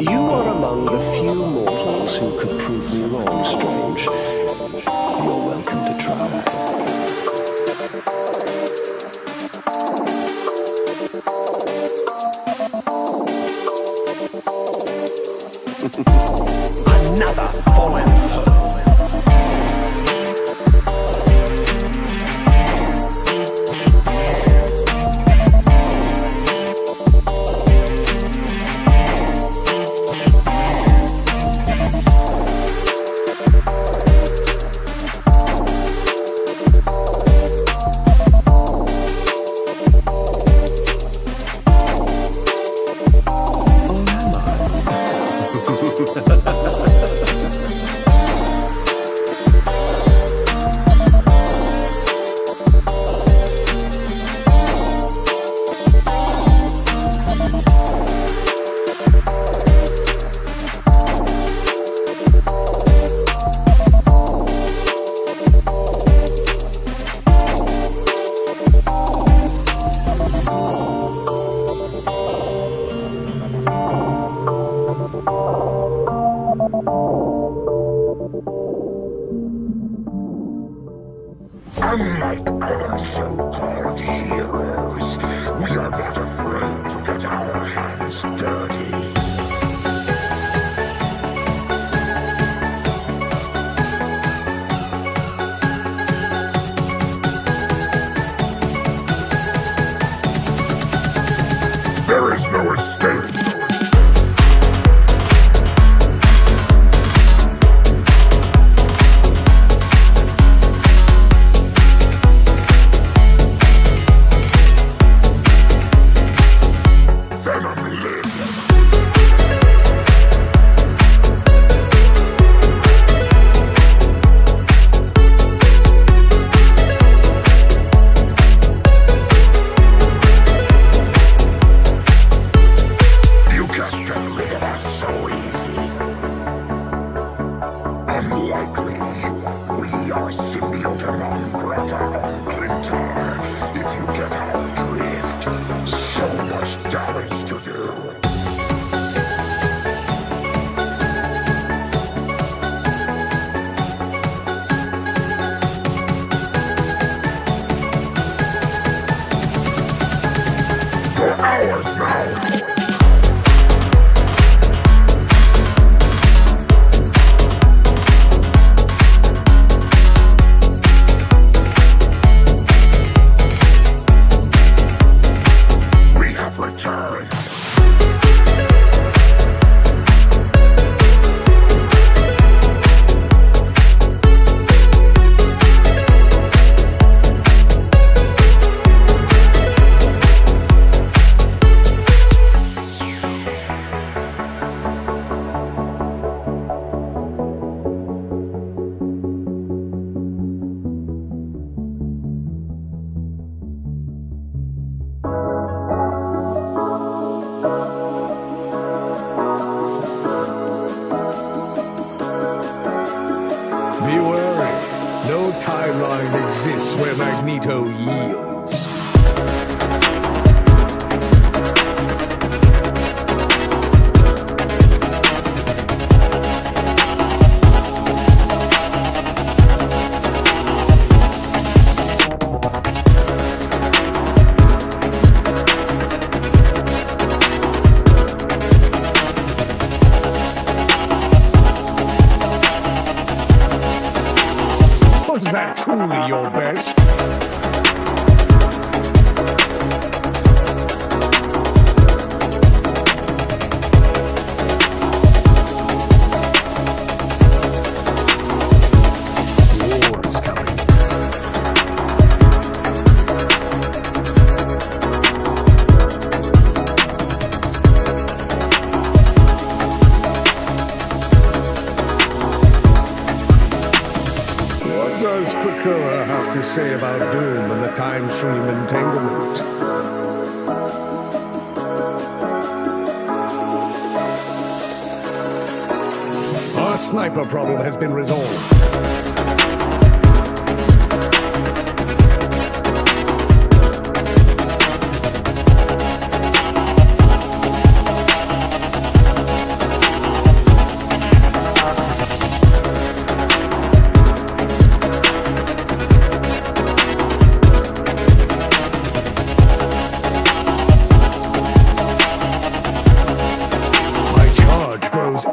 You are among the few mortals who could prove me wrong, Strange. You're welcome to try. Another fallen foe. Unlike other so-called heroes, we are not afraid to get our hands dirty. There is no escape. Timeline exists where Magneto yields. Was that truly your best? War is coming. What does Krakoa have to say about Doom and the time stream entanglement? Our sniper problem has been resolved.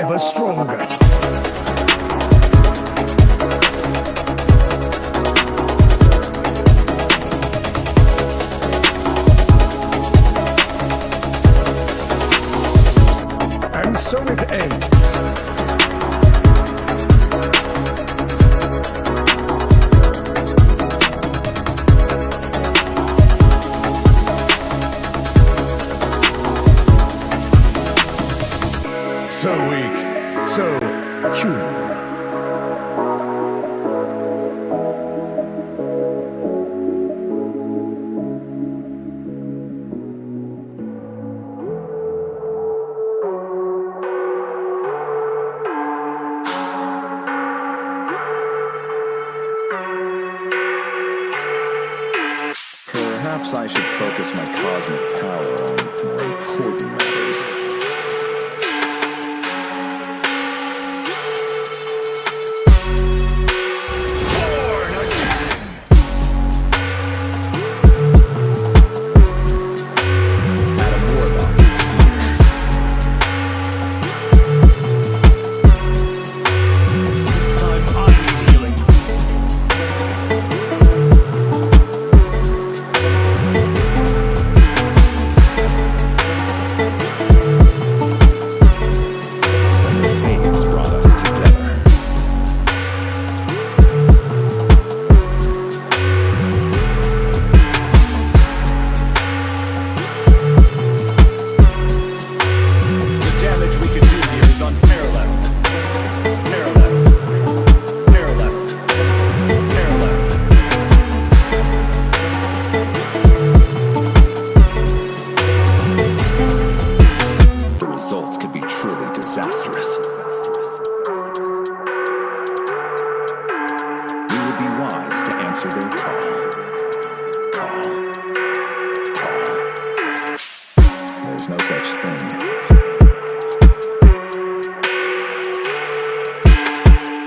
ever stronger. And so it ends. So weak, so human. Perhaps I should focus my cosmic power on more important matters. There's no such thing.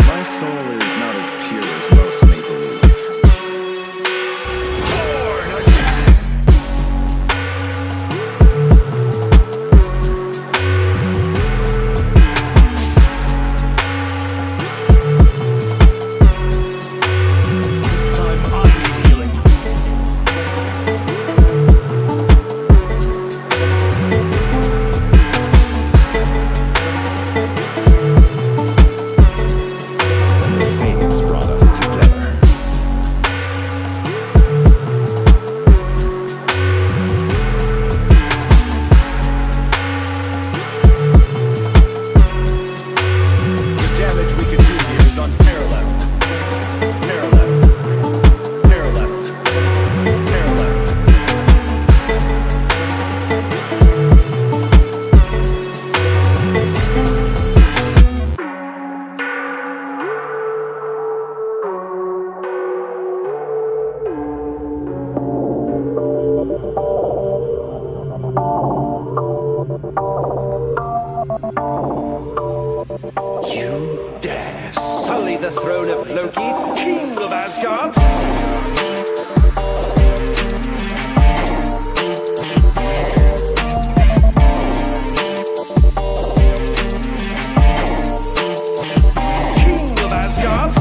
My soul is not as pure as most may believe. You dare sully the throne of Loki, king of Asgard? King of Asgard?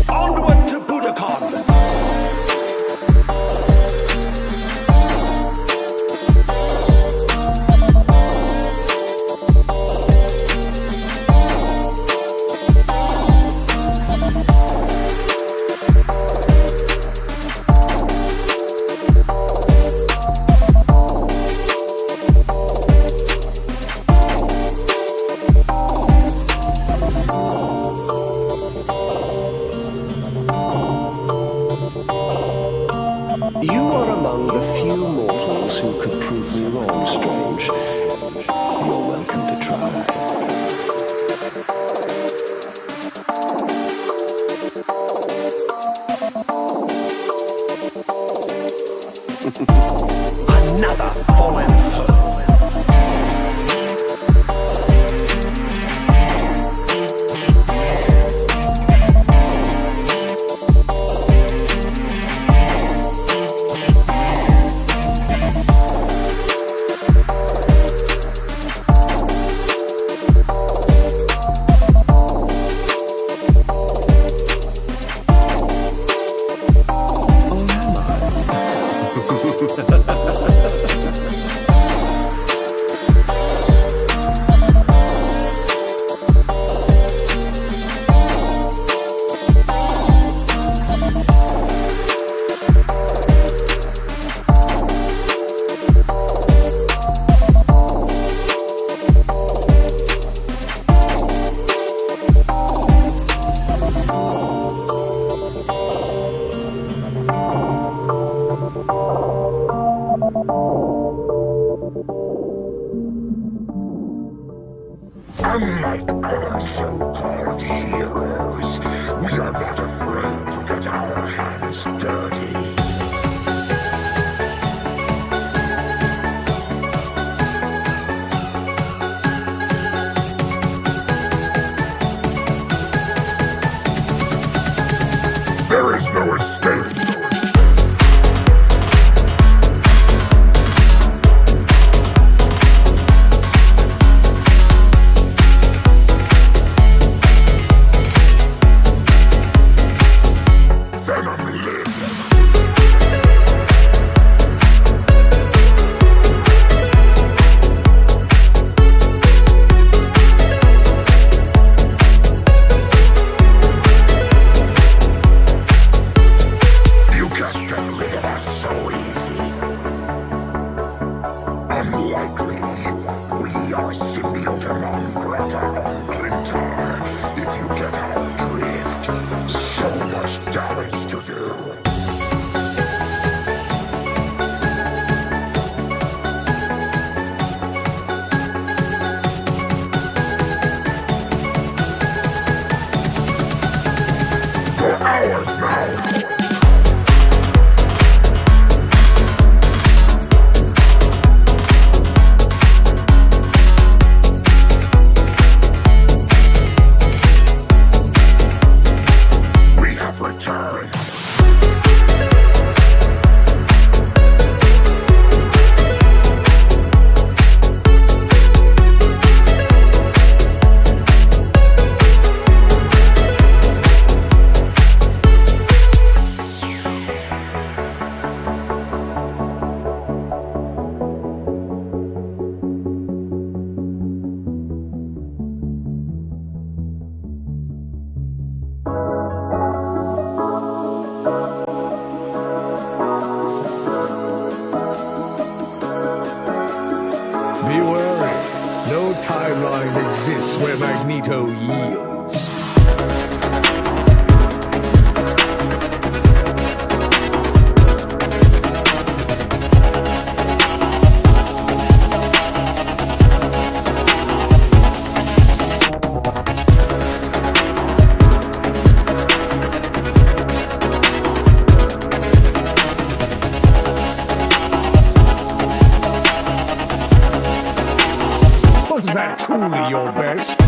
Onward to Budokan! You are among the few mortals who could prove me wrong, Strange. You're welcome to try. Another fallen foe. There is no escape. Where Magneto yields. Was that truly your best?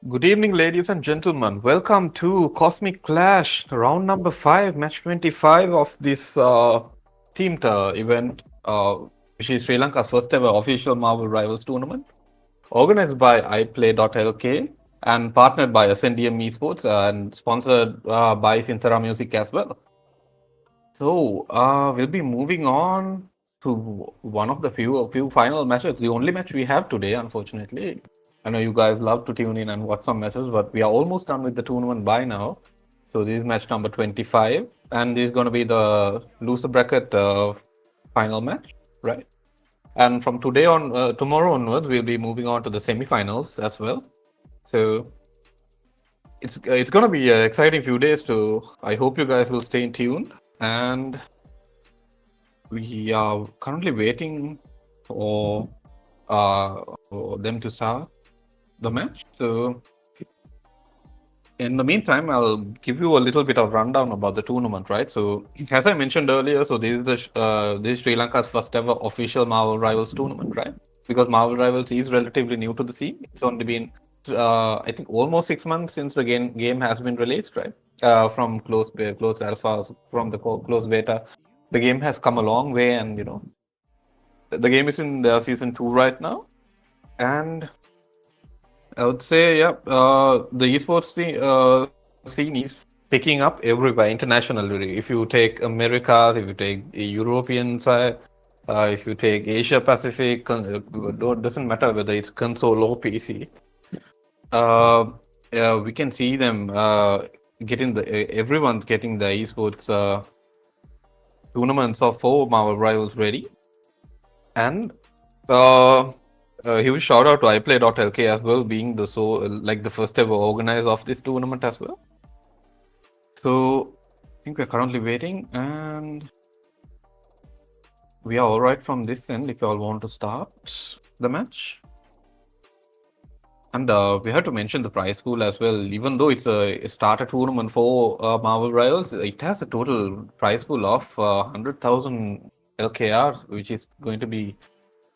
Good evening, ladies and gentlemen. Welcome to Cosmic Clash, round number 5, match 25 of this teamed event, which is Sri Lanka's first ever official Marvel Rivals tournament, organized by iPLAY.lk and partnered by Ascendium Esports and sponsored by Synthera Music as well. So, we'll be moving on to one of the few final matches, the only match we have today, unfortunately. I know you guys love to tune in and watch some matches, but we are almost done with the tournament by now. So this is match number 25, and this is going to be the loser bracket final match, right? And from today on, tomorrow onwards, we'll be moving on to the semifinals as well. So it's going to be an exciting few days. To I hope you guys will stay tuned, and we are currently waiting for them to start the match. So in the meantime, I'll give you a little bit of rundown about the tournament, right? So as I mentioned earlier, so this is Sri Lanka's first ever official Marvel Rivals tournament, right? Because Marvel Rivals is relatively new to the scene. It's only been I think almost 6 months since the game has been released, right? From closed alpha, from the closed beta, the game has come a long way, and the game is in the season 2 right now, and I would say, yeah, the esports scene is picking up everywhere internationally. If you take America, if you take the European side, if you take Asia Pacific, doesn't matter whether it's console or PC. We can see them everyone's getting the esports tournaments of 4 Marvel Rivals ready, and huge shout out to iPLAY.lk as well, being the first ever organizer of this tournament as well. So I think we're currently waiting, and we are all right from this end if you all want to start the match. And we have to mention the prize pool as well. Even though it's a starter tournament for Marvel Rivals, it has a total prize pool of 100,000 LKR, which is going to be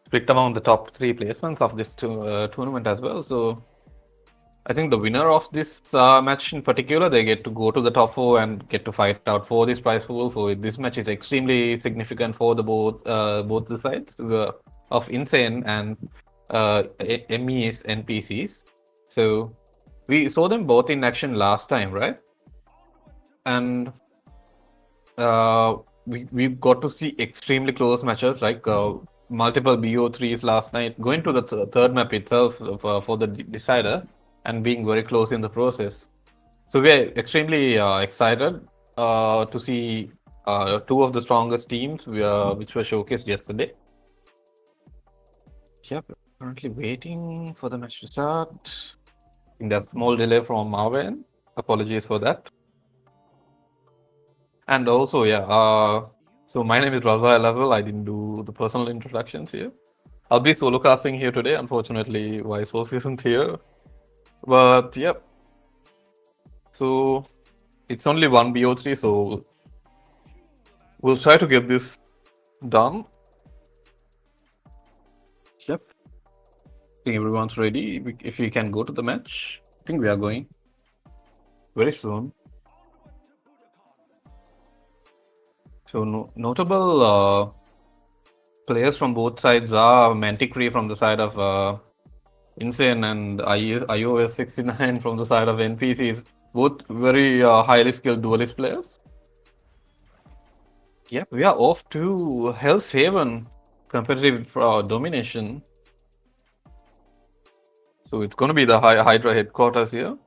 split among the top 3 placements of this tournament as well. So I think the winner of this match in particular, they get to go to the top 4 and get to fight out for this prize pool. So this match is extremely significant for the both the sides of Insane and M-eS N.P.Cs. So we saw them both in action last time, right? And we got to see extremely close matches, like multiple BO3s last night, going to the third map itself for the decider, and being very close in the process. So we are extremely excited to see 2 of the strongest teams which were showcased yesterday. Yep, currently waiting for the match to start. In that small delay from our end. Apologies for that. And also, yeah, so my name is Raza Level. I didn't do the personal introductions here. I'll be solo casting here today. Unfortunately, Vice Force isn't here. But yep. So it's only one BO3, so we'll try to get this done. Yep. I think everyone's ready. If we can go to the match, I think we are going very soon. So notable players from both sides are Manticree from the side of Insane and iOS 69 from the side of N.P.C. Both very highly skilled duelist players. Yeah, we are off to Hell's Haven competitive domination. So it's going to be the Hydra headquarters here. You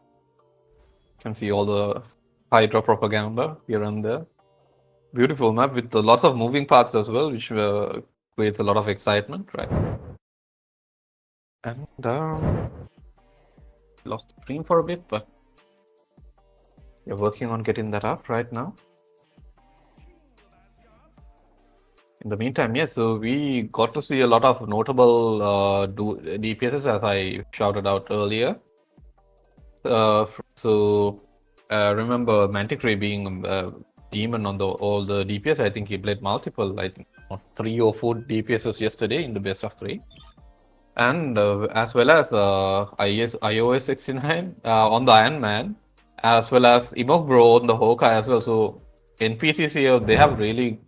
can see all the Hydra propaganda here and there. Beautiful map with lots of moving parts as well, which creates a lot of excitement, right? And lost the stream for a bit, but we're working on getting that up right now. In the meantime, yes, so we got to see a lot of notable DPSs, as I shouted out earlier. Remember Manticree being demon on all the DPS. I think he played multiple, I think 3 or 4 DPSs yesterday in the best of 3. and as well as iOS 69 on the Iron Man, as well as Emok Bro on the Hawkeye as well. So NPCs here, they have really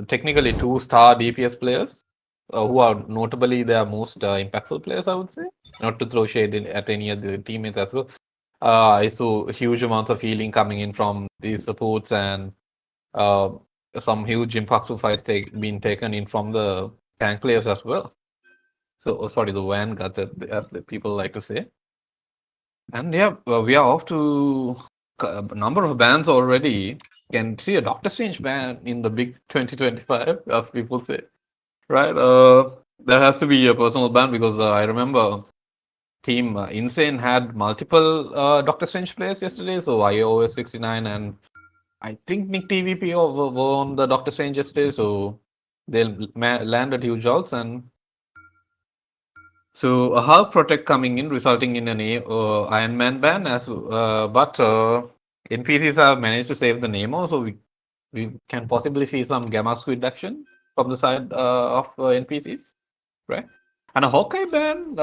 technically 2-star DPS players who are notably their most impactful players, I would say. Not to throw shade at any of the teammates as well. I saw huge amounts of healing coming in from these supports and uh, some huge impactful fights being taken in from the tank players as well. So, sorry, the vanguards, as the people like to say. And yeah, we are off to a number of bans already. Can see a Doctor Strange ban in the big 2025, as people say, right? There has to be a personal ban because I remember Team Insane had multiple Doctor Strange players yesterday. So iOS 69 and I think Nick TVP were on the Doctor Strange yesterday. So they landed huge odds, and so a Hulk Protect coming in, resulting in an Iron Man ban, but NPCs have managed to save the Nemo, so we can possibly see some Gamma Squid action from the side of NPCs, right? And a Hawkeye ban,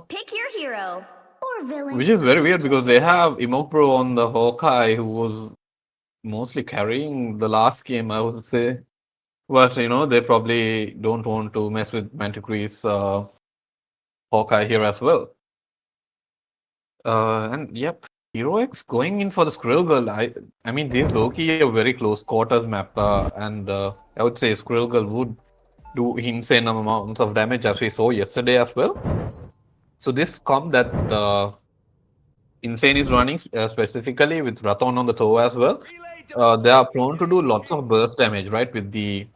Pick your hero or villain. which is very weird because they have Imokro on the Hawkeye, who was mostly carrying the last game, I would say. But they probably don't want to mess with Manticore's Hawkeye here as well. And yep, Heroics going in for the Squirrel Girl. I mean, this low-key a very close quarters map, and I would say Squirrel Girl would do insane amounts of damage as we saw yesterday as well. So this comp that Insane is running specifically with Rathon on the toe as well, they are prone to do lots of burst damage, right? With the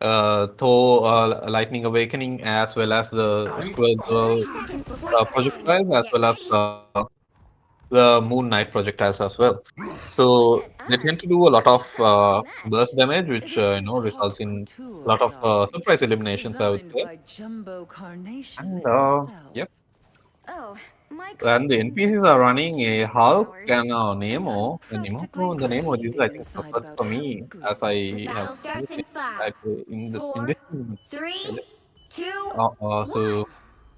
Thor Lightning Awakening as well as the Squirrel Girl projectiles as well as the Moon Knight projectiles as well. So they tend to do a lot of burst damage, which results in a lot of surprise eliminations, I would say. And yep, Oh, my and the NPCs are running a Hulk and a I'm Nemo. And Nemo, the Nemo, this is I think the first for me, as I have Battle starts in like 5, in this 4, 3, 2, so 1.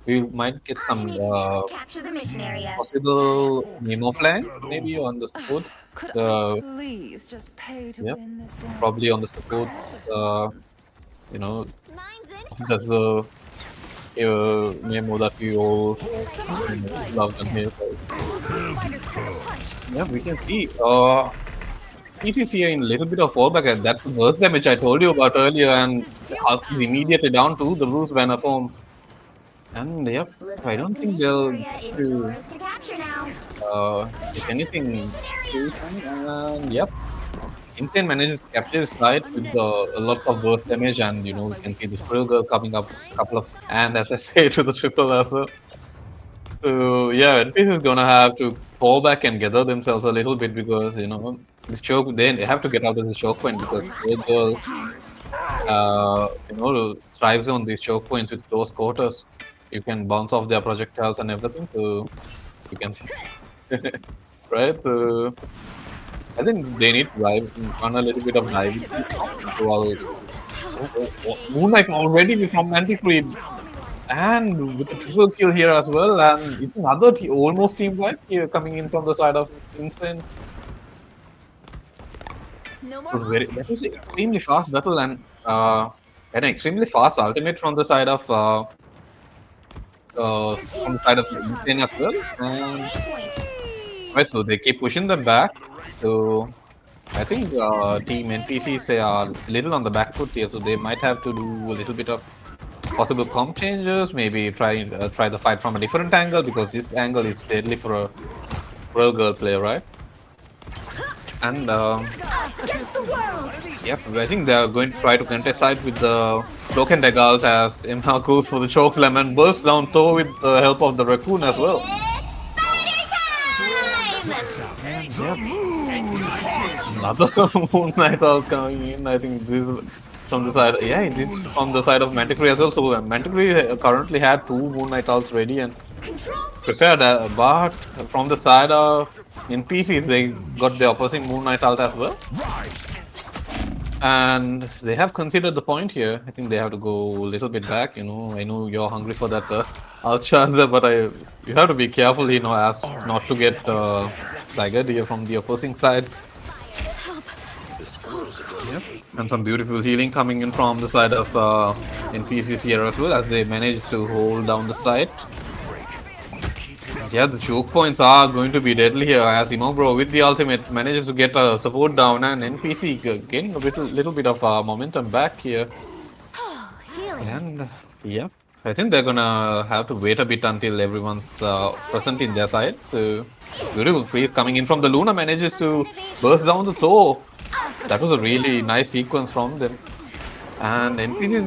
we might get All you some need to do is capture the mission area. possible Nemo flank maybe on the support. Could I The please just pay to Yep, win this one? probably on the support. You know, Mine's in. that's the Nemo that we all love and hate. Yeah, we can see. PC's here in a little bit of fallback. And that's the burst damage I told you about earlier, and Hulk is immediately down to the Bruce Banner form. And yep, Looks I like don't the think mission they'll area is do yours to capture now. if anything. And yep, Insane manages to capture his side with a lot of burst damage, and we can see the Squirrel Girl coming up a couple of, and as I say, to the triple as well. So yeah, NPC is gonna have to fall back and gather themselves a little bit because this choke they have to get out of this choke point because Squirrel Girl thrives on these choke points with close quarters. You can bounce off their projectiles and everything, so you can see, right? So I think they need to run a little bit of diving. So Moon Knight already from Manticore, and with the triple kill here as well, and it's another almost team wipe here coming in from the side of Insane. No more. That was an extremely fast battle and an extremely fast ultimate from the side of Insane as well. And right, so they keep pushing them back. So I think Team N.P.C are a little on the back foot here, so they might have to do a little bit of possible comp changes. Maybe try the fight from a different angle because this angle is deadly for a Squirrel Girl player, right? And yep, I think they are going to try to contest side with the Cloak and Dagger ult as Imha goes for the choke slam and bursts down Thor with the help of the Raccoon as well. It's spider time! Another Moon Knight ult coming in. I think this is from the side. Yeah, this is from the side of Manticore as well. So Manticore currently had 2 Moon Knight ults ready and prepared, but from the side of NPC they got the opposing Moon Knight ult as well. And they have considered the point here. I think they have to go a little bit back. You know, I know you're hungry for that outcharge, but you have to be careful. You know, as not to get staggered here from the opposing side. Yep. And some beautiful healing coming in from the side of N.P.C here as well, as they manage to hold down the side. Yeah, the choke points are going to be deadly here, as Imobro with the ultimate manages to get a support down, and N.P.C getting a little bit of momentum back here. And yeah, I think they're gonna have to wait a bit until everyone's present in their side. So beautiful freeze coming in from the Luna, manages to burst down the Thor. That was a really nice sequence from them. And N.P.C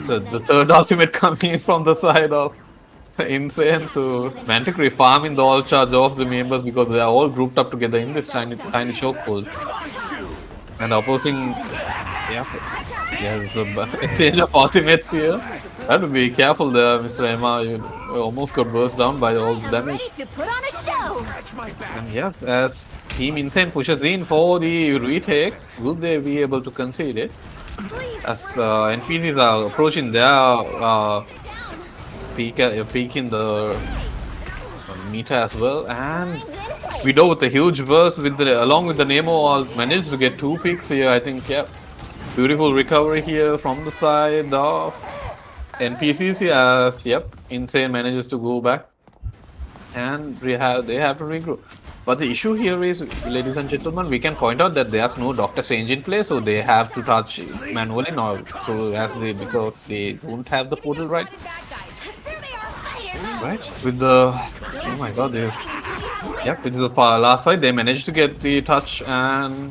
the third ultimate coming in from the side of Insane. So Manticry farming the all charge of the members because they are all grouped up together in this tiny chokehold. And opposing, yeah, yes, exchange of ultimates here. Have to be careful there, Mr. Emma. You almost got burst down by all the damage. And yeah, as Team Insane pushes in for the retake, will they be able to concede it? As NPCs are approaching their peak in the meter as well, and Widow with a huge burst with along with the Nemo all managed to get 2 picks here. I think, yeah, beautiful recovery here from the side of NPCs as yep, Insane manages to go back, and they have to regroup. But the issue here is, ladies and gentlemen, we can point out that there's no Doctor Strange in play, so they have to touch manually now. So because they don't have the portal right. Right, with the, oh my god, yep, with the last fight, they managed to get the touch, and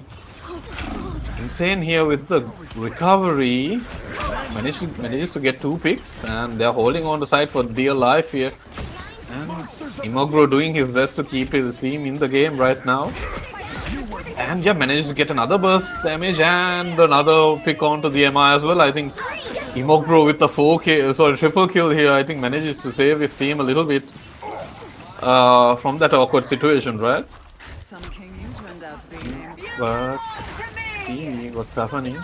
Insane here with the recovery, manages to get 2 picks, and they're holding on the side for dear life here. And Imogro doing his best to keep his team in the game right now. And yeah, manages to get another burst damage and another pick onto the MI as well. I think Imogro with the triple kill here, I think manages to save his team a little bit from that awkward situation, right? But see what's happening.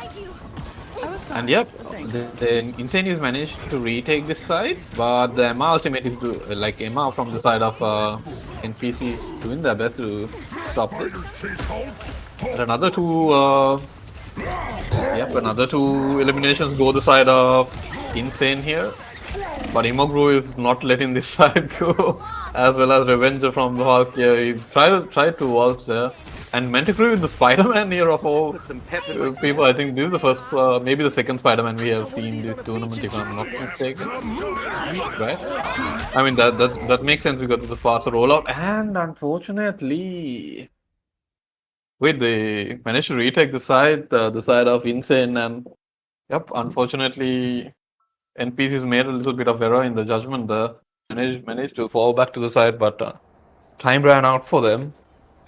And yep, the Insane is managed to retake this side, but the Emma ultimate is like Emma from the side of N.P.C is doing their best to stop this. And another two eliminations go the side of Insane here, but Imogro is not letting this side go, as well as Revenger from the Hulk here. He tried to waltz there. And Manticry with the Spider-Man here of all people. I think this is the first, maybe the second Spider-Man we have seen this tournament, if I'm not mistaken. Right? I mean, that makes sense because it's a faster rollout. And unfortunately, wait, they managed to retake the side of Insane. And yep, unfortunately, NPCs made a little bit of error in the judgment there. Managed to fall back to the side, but time ran out for them.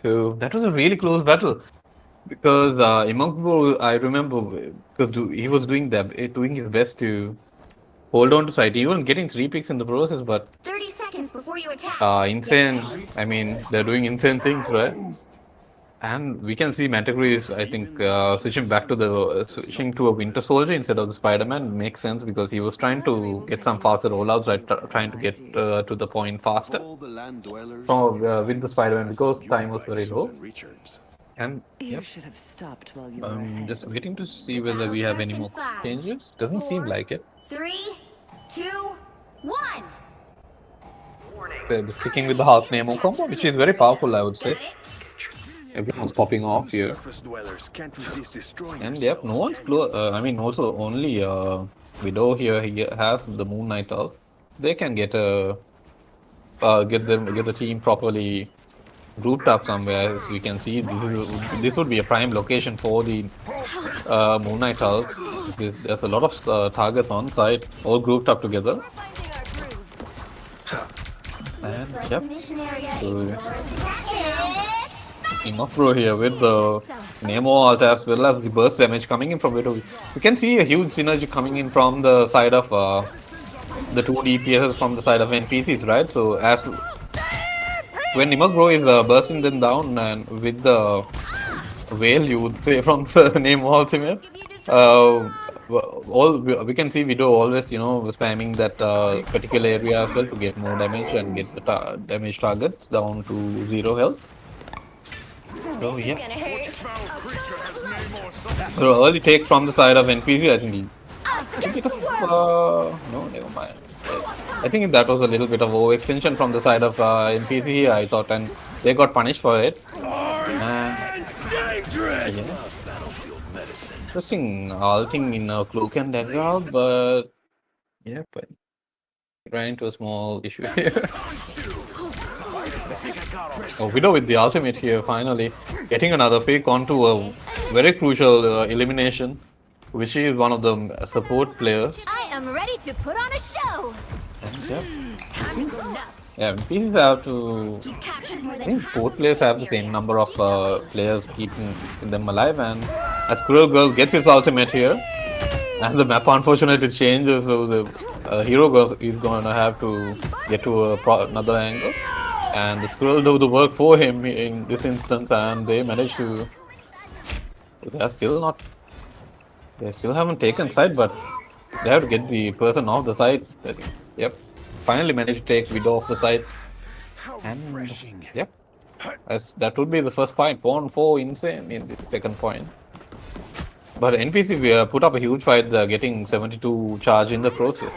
So that was a really close battle, because Imogro, I remember, because he was doing his best to hold on to side, even getting 3 picks in the process. But 30 seconds before you attack. Insane, I mean, they're doing insane things, right? And we can see Manticry is, I think, switching to a Winter Soldier instead of the Spider-Man. Makes sense because he was trying to get some faster rollouts, right? Trying to get to the point faster with the Spider-Man because time was very low. And yep, I'm just waiting to see whether we have any more changes. Doesn't seem like it. 3, 2, 1. They're sticking with the Hulk Nemo combo, which is very powerful, I would say. Everyone's popping off here. And yep, no one's close. I mean, also only Widow here. He has the Moon Knight out. They can get the team properly grouped up somewhere. As we can see, this would be a prime location for the Moon Knight Hulk. There's a lot of targets on site, all grouped up together. And yep. Imogro here with the Nemo ult as well as the burst damage coming in from Widow. You can see a huge synergy coming in from the side of the 2 DPSs from the side of NPCs, right? So when Imogro is bursting them down and with the whale, you would say, from the name ultimate. We can see Widow always, spamming that particular area as well to get more damage and get the damage targets down to 0 health. So yeah. So early take from the side of N.P.C. I think no, never mind. I think that was a little bit of overextension from the side of N.P.C. I thought, and they got punished for it. Yeah. Interesting ulting in a cloak and dagger, but yeah, but ran into a small issue here. Oh, Widow with the ultimate here, finally getting another pick onto a very crucial elimination, which is one of the support players. I am ready to put on a show. And, yeah. Time to go nuts. Yeah, pieces have to. Keep capturing more I than think half both of players the have the same area. number of players keeping them alive, and as Squirrel Girl gets his ultimate here, and the map unfortunately changes, so the hero girl is going to have to get to another angle, and the Squirrel do the work for him in this instance, and they manage to. They're still not. They still haven't taken side, but they have to get the person off the side. Yep. Finally managed to take Widow off the side. And yep. That would be the first point. Pawn 4 insane in the second point. But N.P.C. put up a huge fight, getting 72 charge in the process.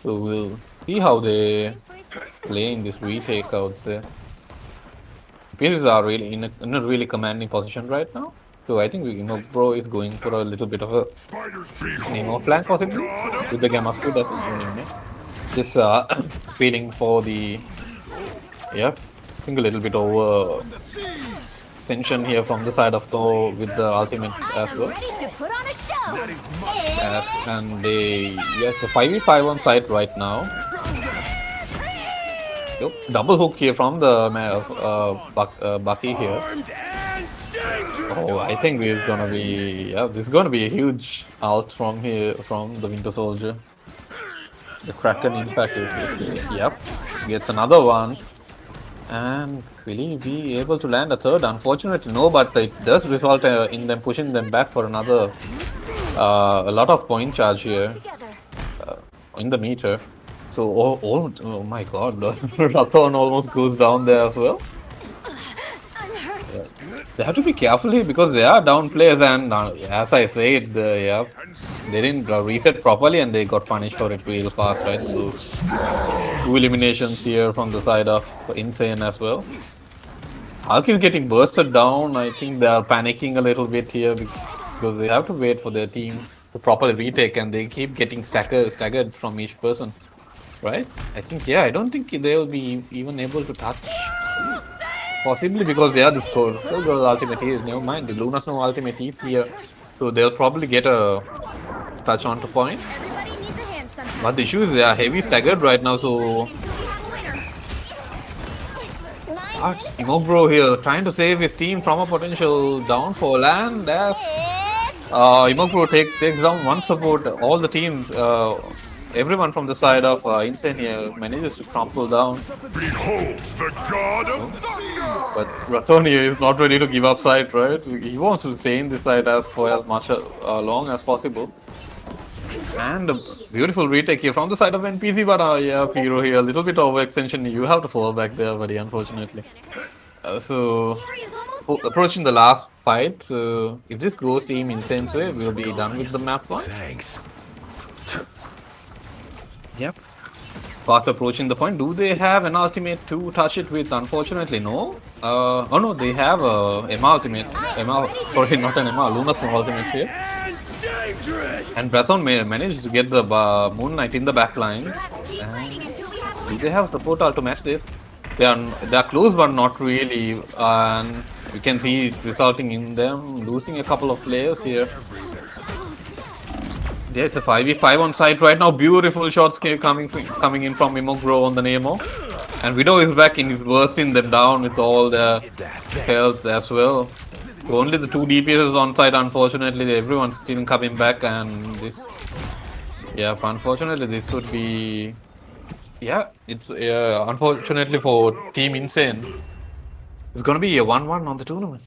So we'll see how they play in this retake, I would say. Pieces are really in a really commanding position right now. So I think Bro is going for a little bit of a Nemo flank possibly with the Gamma Squid. Just feeling for the I think a little bit over tension here from the side of Thor with the ultimate as well. Ready to put on a show. And they the 5v5 on site right now. Yep, double hook here from the Bucky here. Oh, I think this is gonna be this is gonna be a huge ult from here from the Winter Soldier. The Kraken impact is gets another one, and will he be able to land a third? Unfortunately, no, but it does result in them pushing them back for another a lot of point charge here in the meter. So oh my God, Rathon almost goes down there as well. They have to be careful here because they are down players, and as I said, they didn't reset properly and they got punished for it real fast, right? So 2 eliminations here from the side of Insane as well. Hulk is getting bursted down. I think they are panicking a little bit here because they have to wait for their team to properly retake, and they keep getting staggered from each person, right? I think I don't think they will be even able to touch. Possibly because they are the score. So the ultimate is never mind. The Luna's no ultimate is here, so they'll probably get a touch onto point. But the issue is they are heavy staggered right now, so Imobro here trying to save his team from a potential downfall, and as Imobro takes down one support, all the teams, everyone from the side of Insane here manages to crumple down. Behold the god of thunder! But Rathon here is not ready to give up side, right? He wants to stay in this side for as much long as possible. And a beautiful retake here from the side of N.P.C, but Hero here, a little bit overextension. You have to fall back there, buddy, unfortunately. So, approaching the last fight, so if this goes Team Insane's way, we'll be done with the map one. Thanks. Yep. Fast approaching the point. Do they have an ultimate to touch it with? Unfortunately, no. Oh no, they have a Emma ultimate. Sorry, not an Emma. Luna's ultimate here. And Brathon managed to get the Moon Knight in the back line. And do they have support ult to match this? They are close, but not really. And you can see it resulting in them losing a couple of players here. It's a 5v5 on site right now. Beautiful shots coming in from Imogro on the Nemo. And Widow is back and is bursting them down with all the health as well. So only the 2 DPS on site, unfortunately. Everyone's still coming back, and this... unfortunately this would be... it's unfortunately for Team Insane. It's gonna be a 1-1 on the tournament.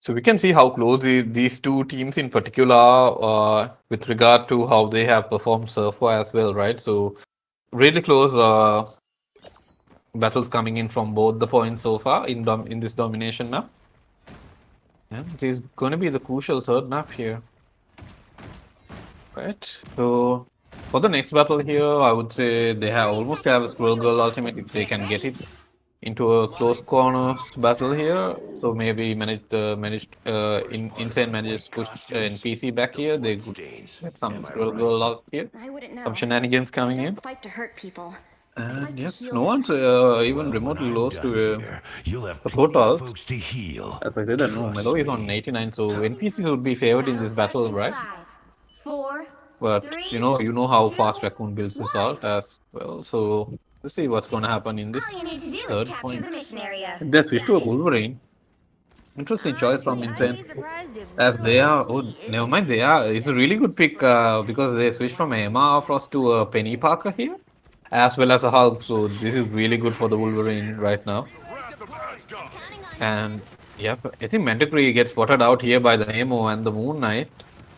So we can see how close these two teams in particular are with regard to how they have performed so far as well, right? So really close battles coming in from both the points so far in this domination map. And it is going to be the crucial third map here. Right, so for the next battle here, I would say they almost have a Squirrel Girl ultimate if they can get it into a close corners battle here. So maybe Insane manages to push N.P.C back here. They could get some Squirrel Girl out here. I wouldn't know. Some shenanigans coming in. Fight to hurt people. And yep, no one's even remotely close to support ult. As I said, no, Melo is on 89, so NPCs would be favored in this battle, right? 4, But 3, you know how fast Raccoon builds this ult as well. So let's see what's going to happen in this all you need to do third is capture point. the mission area. They switch to a Wolverine. Interesting choice from Insane. As they are, oh, never mind, they are. It's a really good pick because they switched from Emma Frost to a Penny Parker here, as well as a Hulk. So this is really good for the Wolverine right now. And yep, I think Manticore gets spotted out here by the Nemo and the Moon Knight.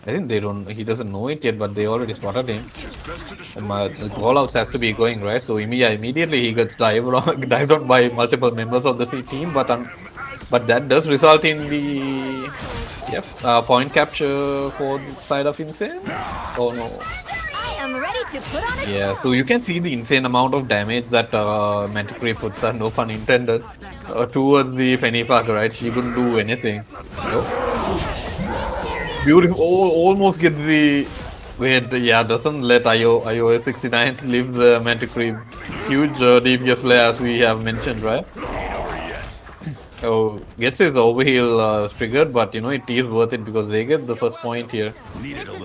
I think he doesn't know it yet, but they already spotted him. And the call-outs has to be going, right? So immediately he gets dived on by multiple members of the C team, but that does result in the point capture for the side of Insane. Oh no. I am ready to put on a Yeah, so you can see the insane amount of damage that Manticore puts, no pun intended, towards the Penny Parker, right? She couldn't do anything. Beautiful, almost gets the... Wait, yeah, doesn't let iOS 69 leave the Manticore. Huge DPS play as we have mentioned, right? So, gets his overheal triggered, but it is worth it because they get the first point here.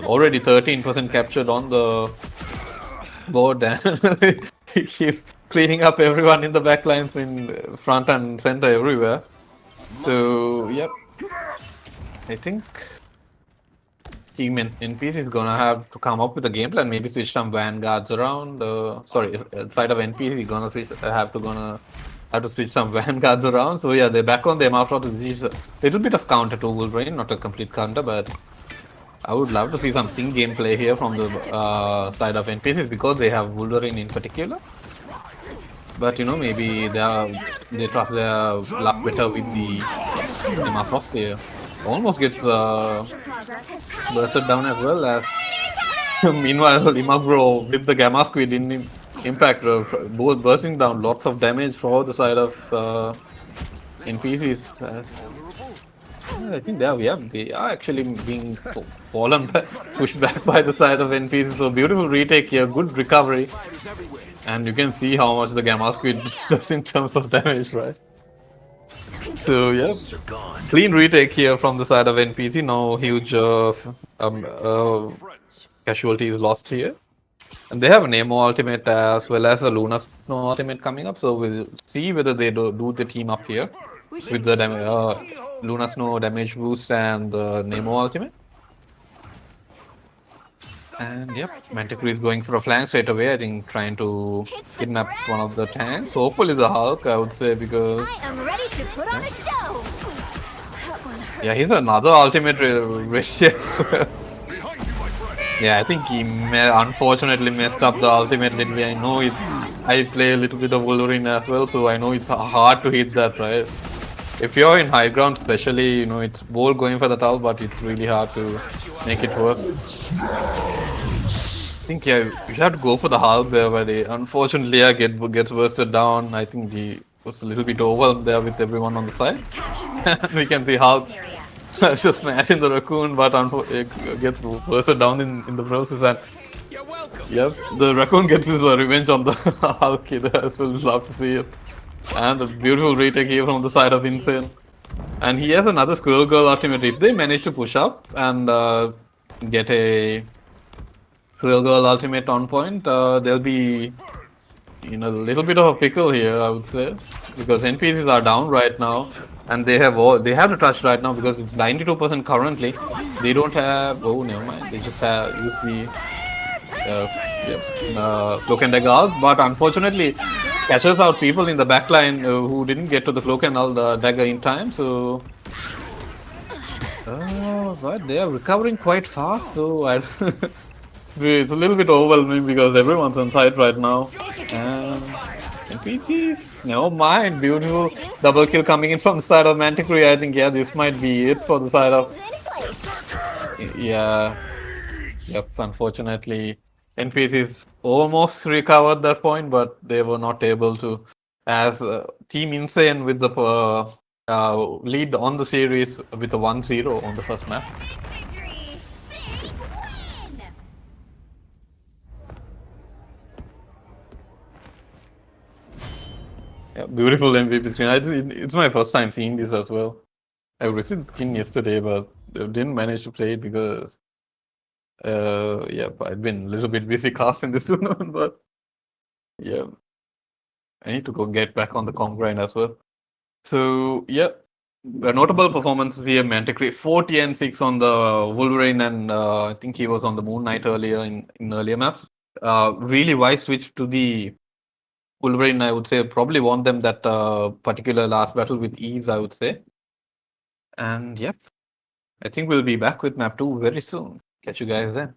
Already 13% captured on the board, and he keeps cleaning up everyone in the backlines in front and center everywhere. So, yep. I think Team N.P.C is gonna have to come up with a game plan, maybe switch some vanguards around. Side of N.P.C gonna have to switch some vanguards around. So yeah, they're back on them after this. A little bit of counter to Wolverine, not a complete counter, but I would love to see some sync gameplay here from the side of NPCs because they have Wolverine in particular. But maybe they trust their luck better with the Emma Frost here. Almost gets bursted down as well as meanwhile Imagro with the Gamma Squid in impact, both bursting down, lots of damage for the side of NPCs. I think they are actually being pushed back by the side of NPCs. So beautiful retake here, good recovery, and you can see how much the Gamma Squid does in terms of damage, right? So yeah, clean retake here from the side of NPC. No huge casualties lost here. And they have an Nemo ultimate as well as a Luna Snow ultimate coming up, so we'll see whether they do the team up here with the Luna Snow damage boost and the Nemo ultimate. And yep, Manticore is going for a flank straight away, I think trying to kidnap one of the tanks. Hopefully the Hulk, I would say, because... I am ready to put on a show! Yeah, he's another ultimate reshape as well. Yeah, I think he unfortunately messed up the ultimate. I know I play a little bit of Wolverine as well, so I know it's hard to hit that, right? If you're in high ground especially, it's bold going for the ult, but it's really hard to make it work. I think you have to go for the Hulk there, but unfortunately gets bursted down. I think he was a little bit overwhelmed there with everyone on the side. We can see Hulk just smashing the Raccoon, but gets bursted down in the process. And yep, the Raccoon gets his revenge on the Hulk kid as well. Love to see it. And a beautiful retake here from the side of Insane. And he has another Squirrel Girl ultimate. If they manage to push up and get a Squirrel Girl ultimate on point, they'll be in a little bit of a pickle here, I would say, because NPCs are down right now, and they have to touch right now because it's 92% currently. They don't have. Oh, never mind. They just have used the cloak and dagger out, but unfortunately catches out people in the backline who didn't get to the cloak and all the dagger in time. So, but they are recovering quite fast. So it's a little bit overwhelming because everyone's on site right now. And N.P.Cs, never mind. Beautiful double kill coming in from the side of Manticree. I think this might be it for the side of Yep, unfortunately, N.P.Cs almost recovered that point, but they were not able to. As Team Insane with the lead on the series with a 1-0 on the first map. Victory! Big win! Yeah, beautiful MVP screen. It's my first time seeing this as well. I received the skin yesterday, but didn't manage to play it because I've been a little bit busy casting this tournament, but yeah, I need to go get back on the comp grind as well. So notable performances here: Manticree 40 and 6 on the Wolverine, and I think he was on the Moon Knight earlier in earlier maps. Really wise switch to the Wolverine. I would say probably won them that particular last battle with ease, I would say. And I think we'll be back with map 2 very soon. Catch you guys then.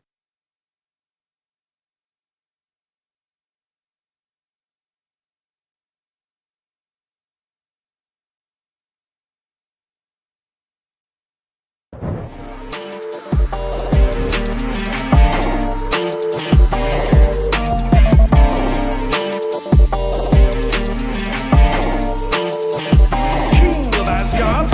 King of Asgard.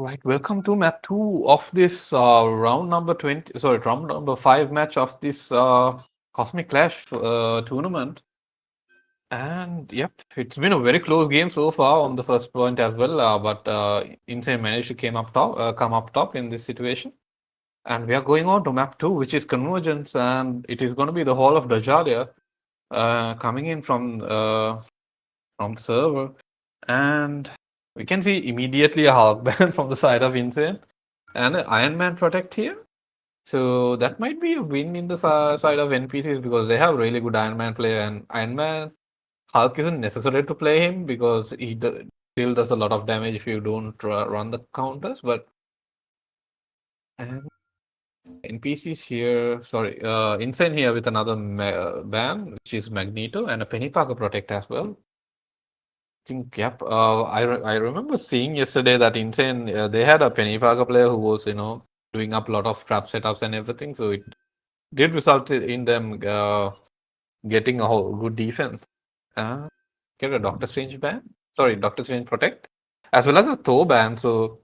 Right, welcome to map 2 of this round number 20, sorry, round number 5 match of this Cosmic Clash tournament. And yep, it's been a very close game so far on the first point as well, but Insane managed to come up top in this situation. And we are going on to map 2, which is Convergence, and it is going to be the Hall of Dajalia coming in from the server. And we can see immediately a Hulk ban from the side of Insane and an Iron Man Protect here. So that might be a win in the side of N.P.Cs because they have really good Iron Man player, and Iron Man Hulk isn't necessary to play him because he still does a lot of damage if you don't run the counters. But and NPCs here, sorry, Insane here with another ban, which is Magneto, and a Penny Parker Protect as well. I think, yep. I remember seeing yesterday that Insane, they had a Penny Parker player who was, doing up a lot of trap setups and everything. So it did result in them getting a whole good defense. Get a Doctor Strange ban. Sorry, Doctor Strange Protect, as well as a Thor ban. So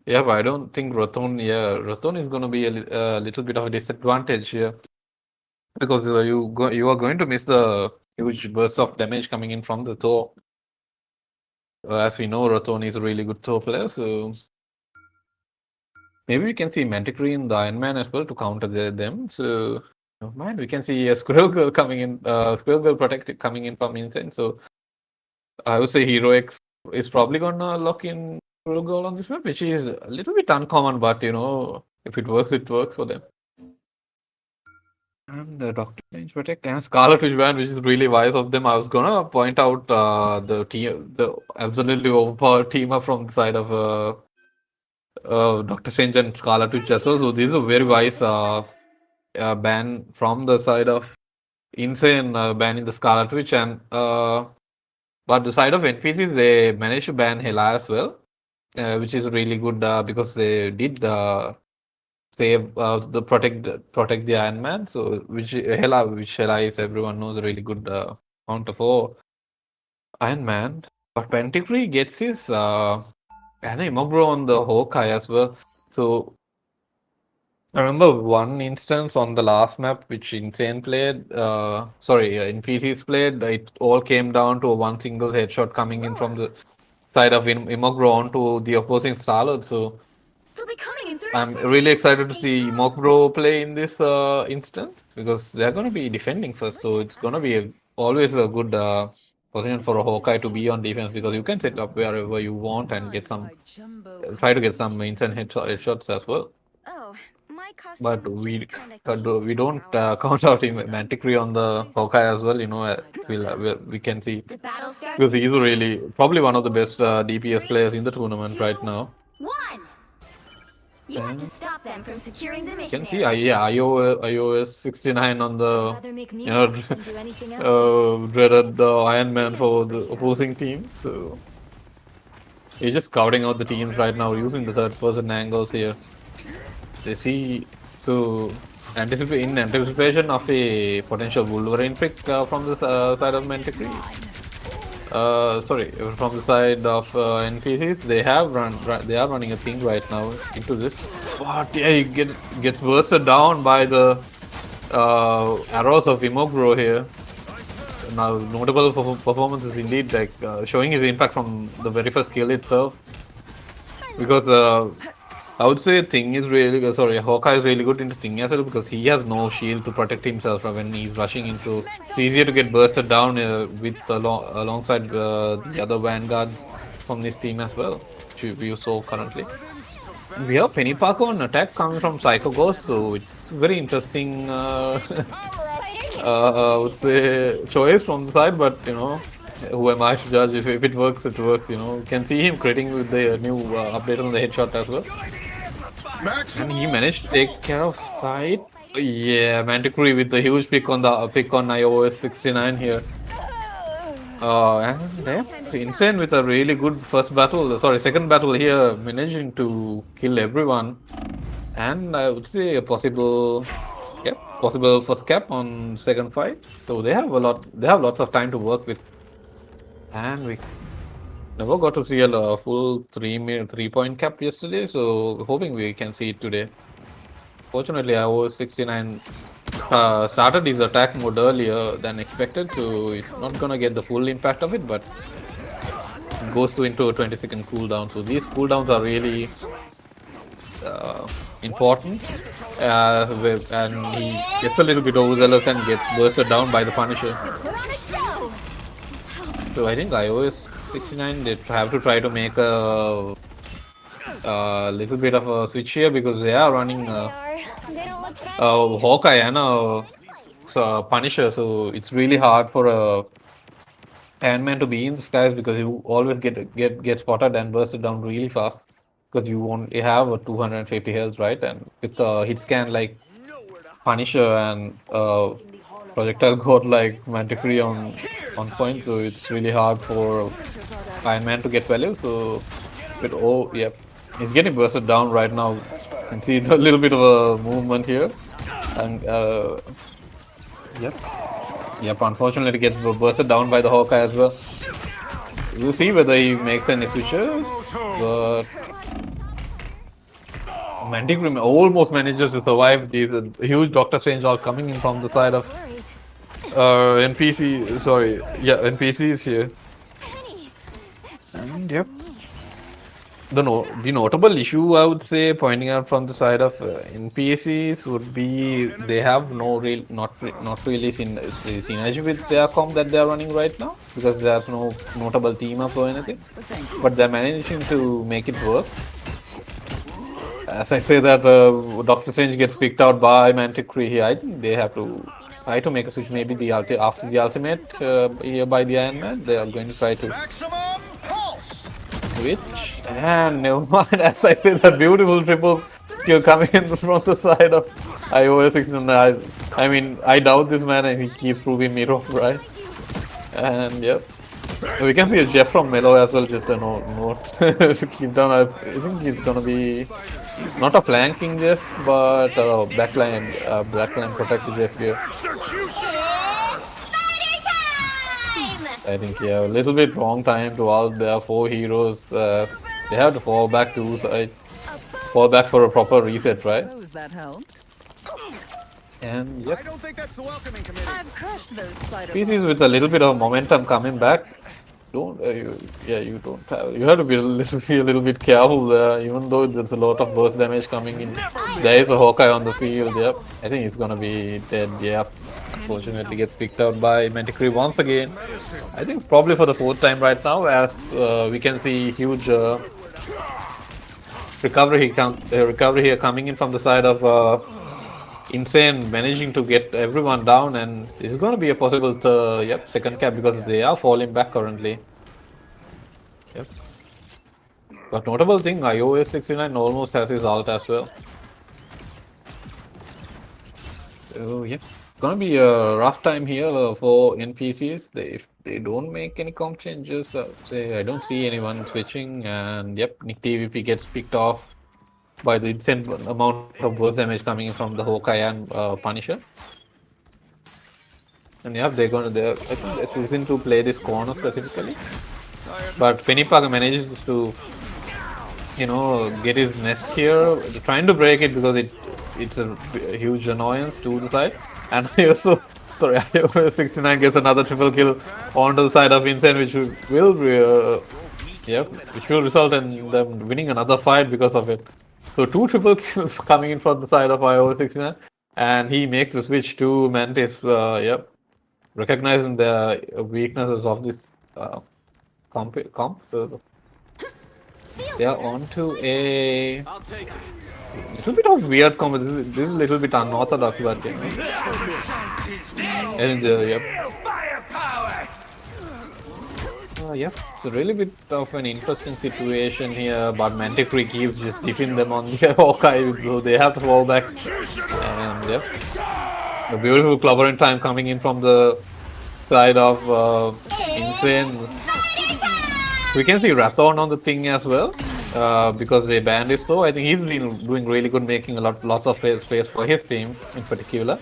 yeah, but I don't think Rathon. Yeah, Rathon is going to be a little bit of a disadvantage here because you are going to miss the huge bursts of damage coming in from the Thor. As we know, Rathon is a really good Thor player, so maybe we can see Manticore in the Iron Man as well to counter them. So never mind, we can see a Squirrel Girl coming in, Squirrel Girl Protect coming in from Insane. So I would say Heroics is probably gonna lock in Squirrel Girl on this map, which is a little bit uncommon, but if it works for them. And Doctor Strange Protect and Scarlet Witch Band, which is really wise of them. I was gonna point out the absolutely overpowered team up from the side of Doctor Strange and Scarlet Witch as well. So this is a very wise ban from the side of Insane banning the Scarlet Witch, and but the side of NPCs they managed to ban Hela as well, which is really good because they did save the protect the Iron Man. So which Hela is, everyone knows, a really good counter for Iron Man. But Penticree gets his Imogro on the Hawkeye as well. So I remember one instance on the last map which Insane played, NPCs played, it all came down to one single headshot coming in from the side of Imogro onto the opposing Starlord. So They'll be coming in 30 I'm seconds. really excited to Stay see sharp. Imogro play in this instance because they're going to be defending first. So it's going to be always a good position for a Hawkeye to be on defense because you can set up wherever you want and get try to get some instant headshots as well. Oh, my But costume just kind of we don't count out Manticree on the Hawkeye as well. We can see The battle starts because in he's really probably one of the best DPS three, players in the tournament right 2, now. 1. You have to stop them from securing the You mission can see, area. iOS 69 on I'd the rather make music than do anything else. dreaded Iron Man for the opposing teams. So he's just scouting out the teams right now using the third-person angles here. They see so in anticipation of a potential Wolverine pick from the side of Manticree. From the side of NPCs, they are running a thing right now into this. But yeah, he gets bursted down by the arrows of Imogro here. Now, notable performances indeed, like showing his impact from the very first kill itself. Because I would say Hawkeye is really good into Thing as well because he has no shield to protect himself when he's rushing in. So it's easier to get bursted down alongside the other vanguards from this team as well, which we saw currently. We have Penny Parker on attack coming from Psycho Ghost, so it's very interesting. I would say choice from the side, but who am I to judge? If it works, it works. You can see him critting with the new update on the headshot as well. And he managed to take care of fight. Yeah, Manticree with the huge pick on iOS 69 here. And yeah, Insane with a really good second battle here, managing to kill everyone. And I would say a possible first cap on second fight. So they have lots of time to work with. And Never got to see a full 3-point cap yesterday, so hoping we can see it today. Fortunately, I was 69 started his attack mode earlier than expected, so it's not gonna get the full impact of it, but it goes into a 20-second cooldown. So these cooldowns are really important, and he gets a little bit overzealous and gets bursted down by the Punisher. Put on a show! So I think iOS 69 they have to try to make a little bit of a switch here because they are running They are. They don't look friendly. Hawkeye and Punisher, so it's really hard for a Ant-Man to be in the skies because you always get spotted and bursted down really fast because you only have a 250 health, right? And with hit scan like Punisher and projectile god like Manticree on point, so it's really hard for Iron Man to get value. So, but oh, yep, he's getting bursted down right now. You can see a little bit of a movement here, and yep, unfortunately gets bursted down by the Hawkeye as well. We'll see whether he makes any switches, but Manticree almost manages to survive these huge Doctor Strange all coming in from the side of N.P.C. Sorry, yeah, N.P.C. is here. And yep. The notable issue I would say pointing out from the side of N.P.Cs would be they have not really synergy with their comp that they are running right now because there's no notable team ups or anything. But they're managing to make it work. As I say that Doctor Strange gets picked out by Manticree here, I think they have to try to make a switch. Maybe after the ultimate here by the Iron Man, they are going to try to switch. And never mind, as I say that beautiful triple kill coming in from the side of iOS 69. I mean, I doubt this man and he keeps proving me wrong, right? And yep. We can see a Jeff from Melo as well, just a note to keep down. I think he's gonna be not a flanking Jeff, but backline protected Jeff here. I think yeah, a little bit wrong time to all their 4 heroes. They have to fall back to fall back for a proper reset, right? That helped. And yep. I don't think that's the welcoming committee. I've crushed those spider PCs with a little bit of momentum coming back. You have to be a little bit careful there, even though there's a lot of burst damage coming in. There is a Hawkeye on the field, yep. I think he's gonna be dead, yep. Unfortunately gets picked out by Manticree once again. I think probably for the 4th time right now, as we can see huge recovery here coming in from the side of Insane, managing to get everyone down, and it's going to be a possible 2nd cap because they are falling back currently. Yep. But notable thing, iOS 69 almost has his ult as well. So yep, it's going to be a rough time here for N.P.Cs. If they don't make any comp changes, I don't see anyone switching, and yep, Nick TVP gets picked off by the insane amount of burst damage coming in from the Hawkeye and Punisher. And yeah, I think they're choosing to play this corner specifically. But Pennypacker manages to, get his nest here. They're trying to break it because it's a huge annoyance to the side. And also, sorry, 69 gets another triple kill onto the side of Insane, which will result in them winning another fight because of it. So 2 triple kills coming in from the side of iOS 69, and he makes the switch to Mantis. Recognizing the weaknesses of this comp. So they are on to a little bit of weird comp. This is a little bit unorthodox, but and yep, it's a really bit of an interesting situation here, but Manticree keeps just tipping them on the Hawkeye, so they have to fall back. And yep, a beautiful clobbering time coming in from the side of Insane. We can see Rathorn on the thing as well, because they banned it, so I think he's been doing really good, making lots of space for his team in particular.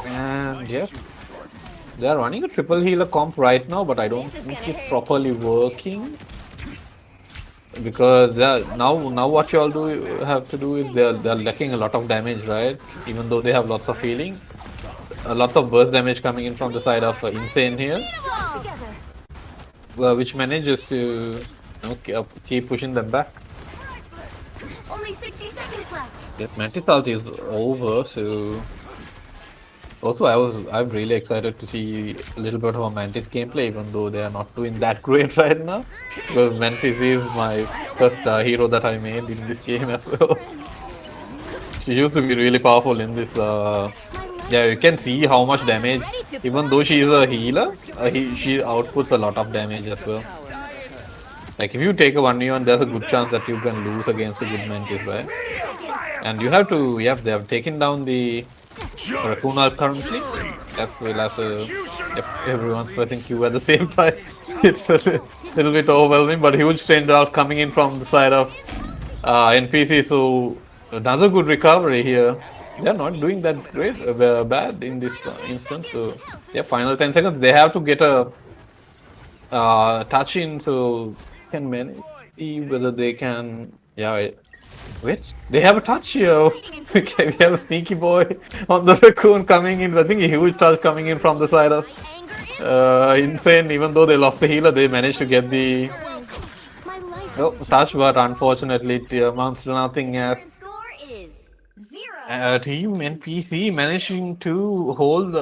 And yep. They are running a triple healer comp right now, but I don't think it's properly working. Because now what you all have to do is they're lacking a lot of damage, right? Even though they have lots of healing, lots of burst damage coming in from the side of Insane here, which manages to keep pushing them back. Only 60 seconds left. That Mantis ult is over, so also I'm really excited to see a little bit of a Mantis gameplay, even though they are not doing that great right now. Because Mantis is my first hero that I made in this game as well. She used to be really powerful in this. Yeah, you can see how much damage. Even though she is a healer, she outputs a lot of damage as well. Like if you take a 1v1, there's a good chance that you can lose against a good Mantis, right? And you have to, they have taken down the Raccoon Ult currently, as well as everyone's pressing Q at the same time. It's a little bit overwhelming, but huge strange ult coming in from the side of N.P.C. So another good recovery here. They're not doing that great, bad in this instance. So yeah, final 10 seconds. They have to get a touch in, so can manage. See whether they can. Yeah. Wait, they have a touch here. We have a sneaky boy on the Raccoon coming in. I think a huge touch coming in from the side of Insane. Even though they lost the healer, they managed to get the touch, but unfortunately it amounts to nothing as Team N.P.C managing to hold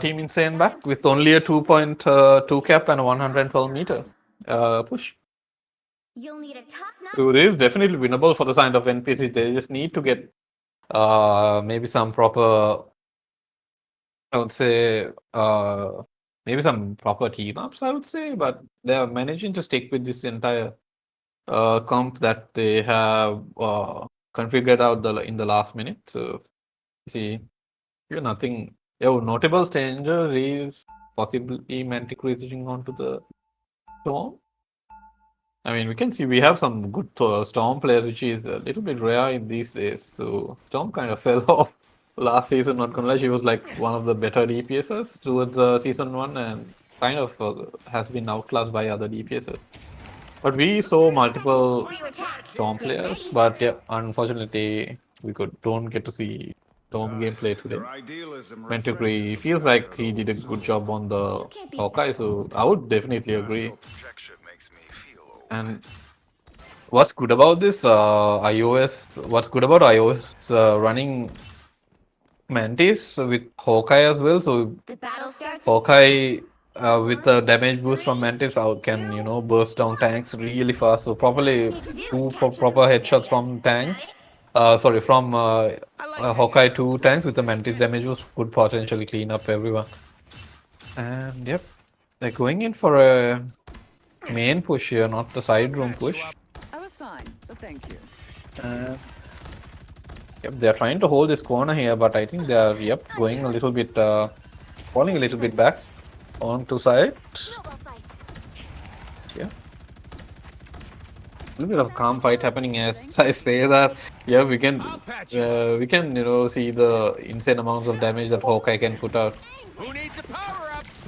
Team Insane back with only a 2.2 cap and a 112 meter push. You'll need a top-notch. So this is definitely winnable for the side of N.P.C. They just need to get maybe some proper, I would say, maybe some proper team ups, I would say, but they are managing to stick with this entire comp that they have configured out in the last minute. So see, nothing. Notable changes is possibly Mantic reaching onto the Storm. I mean, we can see we have some good Storm players, which is a little bit rare in these days. So Storm kind of fell off last season. Not gonna lie, she was like one of the better DPSs towards season 1, and kind of has been outclassed by other DPSs. But we saw multiple Storm players, but yeah, unfortunately we don't get to see Storm gameplay today. Mantic feels like he did a good job on the Hawkeye, so I would definitely agree. And what's good about this iOS? What's good about iOS running Mantis with Hawkeye as well? So Hawkeye with the damage boost from Mantis can burst down tanks really fast. So probably 2 proper headshots from tank. From Hawkeye 2 tanks with the Mantis damage boost could potentially clean up everyone. And yep, they're going in for a main push here, not the side room push. I was fine, but thank you. Yep, they're trying to hold this corner here, but I think they're going a little bit, falling a little bit back onto side. Yeah, a little bit of calm fight happening as I say that. Yeah, we can see the insane amounts of damage that Hawkeye can put out.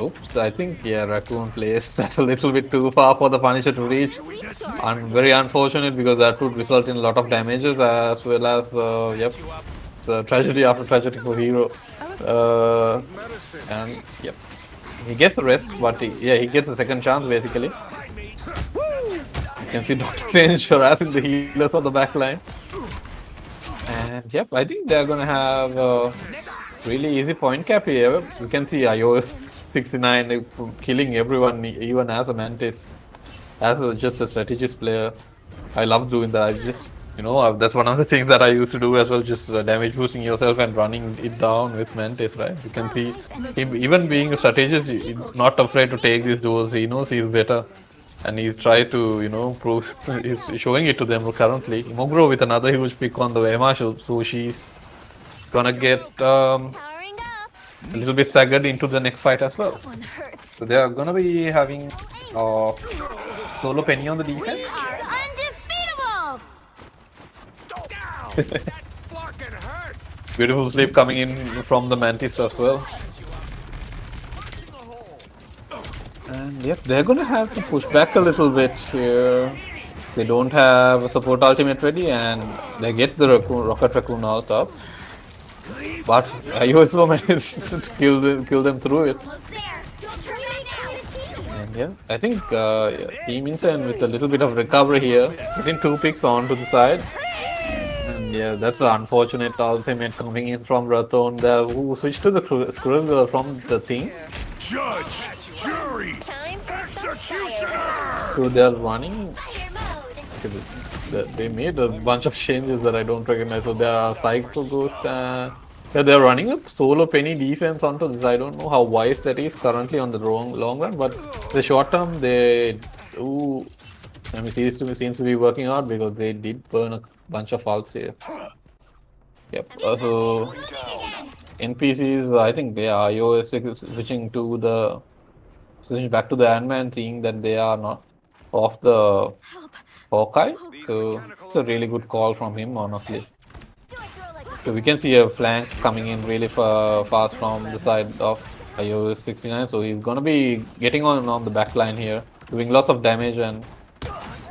Oops, I think Raccoon placed that a little bit too far for the Punisher to reach. Very unfortunate, because that would result in a lot of damages, as well as it's tragedy after tragedy for Hero. And yep, he gets the rest, but he gets a second chance basically. You can see Dr. Strange harassing the healers on the back line. And yep, I think they're gonna have a really easy point cap here. You can see iOS 69 killing everyone, even as a Mantis, as just a strategist player. I love doing that. I just, that's one of the things that I used to do as well, just damage boosting yourself and running it down with Mantis, right? You can see him, even being a strategist, he's not afraid to take these duels. He knows he's better, and he's tried to, prove, he's showing it to them currently. Imogro with another huge pick on the Emma, so she's gonna get a little bit staggered into the next fight as well. So they are gonna be having solo Penny on the defense. Beautiful sleep coming in from the Mantis as well. And yep, they're gonna have to push back a little bit here. They don't have a support ultimate ready, and they get the Rocket Raccoon out up. But iOS managed to kill them through it. Almost there. Don't turn me now. And yeah, I think yeah, Team Insane with a little bit of recovery here, getting 2 picks onto the side. And yeah, that's an unfortunate ultimate coming in from Rathon there, who switched to the Squirrel Girl from the team. Judge, jury, Time for some executioner! fire. So they're running. Fire mode. They made a bunch of changes that I don't recognize. So they are Psycho Ghost. Yeah, they're running a solo Penny defense onto this. I don't know how wise that is currently on the long run, but the short term they do. I mean, seems to be working out because they did burn a bunch of ults here. Yep. So N.P.Cs, I think they are iOS switching back to the Ant-Man, seeing that they are not off the Hawkeye. So it's a really good call from him, honestly. So we can see a flank coming in really fast from the side of iOS 69. So he's gonna be getting on the back line here, doing lots of damage, and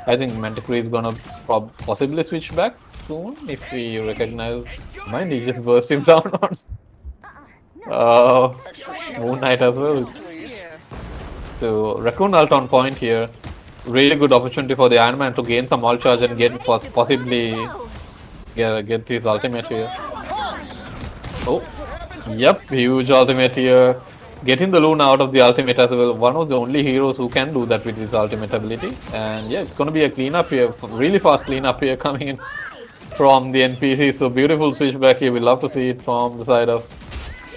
I think Manticore is gonna possibly switch back soon if we recognize. Mind, he just burst him down on Moon Knight as well. So Raccoon ult on point here. Really good opportunity for the Iron Man to gain some ult charge and possibly get his ultimate here. Oh, yep, huge ultimate here. Getting the Luna out of the ultimate as well. One of the only heroes who can do that with his ultimate ability. And yeah, it's going to be a cleanup here. Really fast cleanup here coming in from the N.P.C. So beautiful switchback here. We love to see it from the side of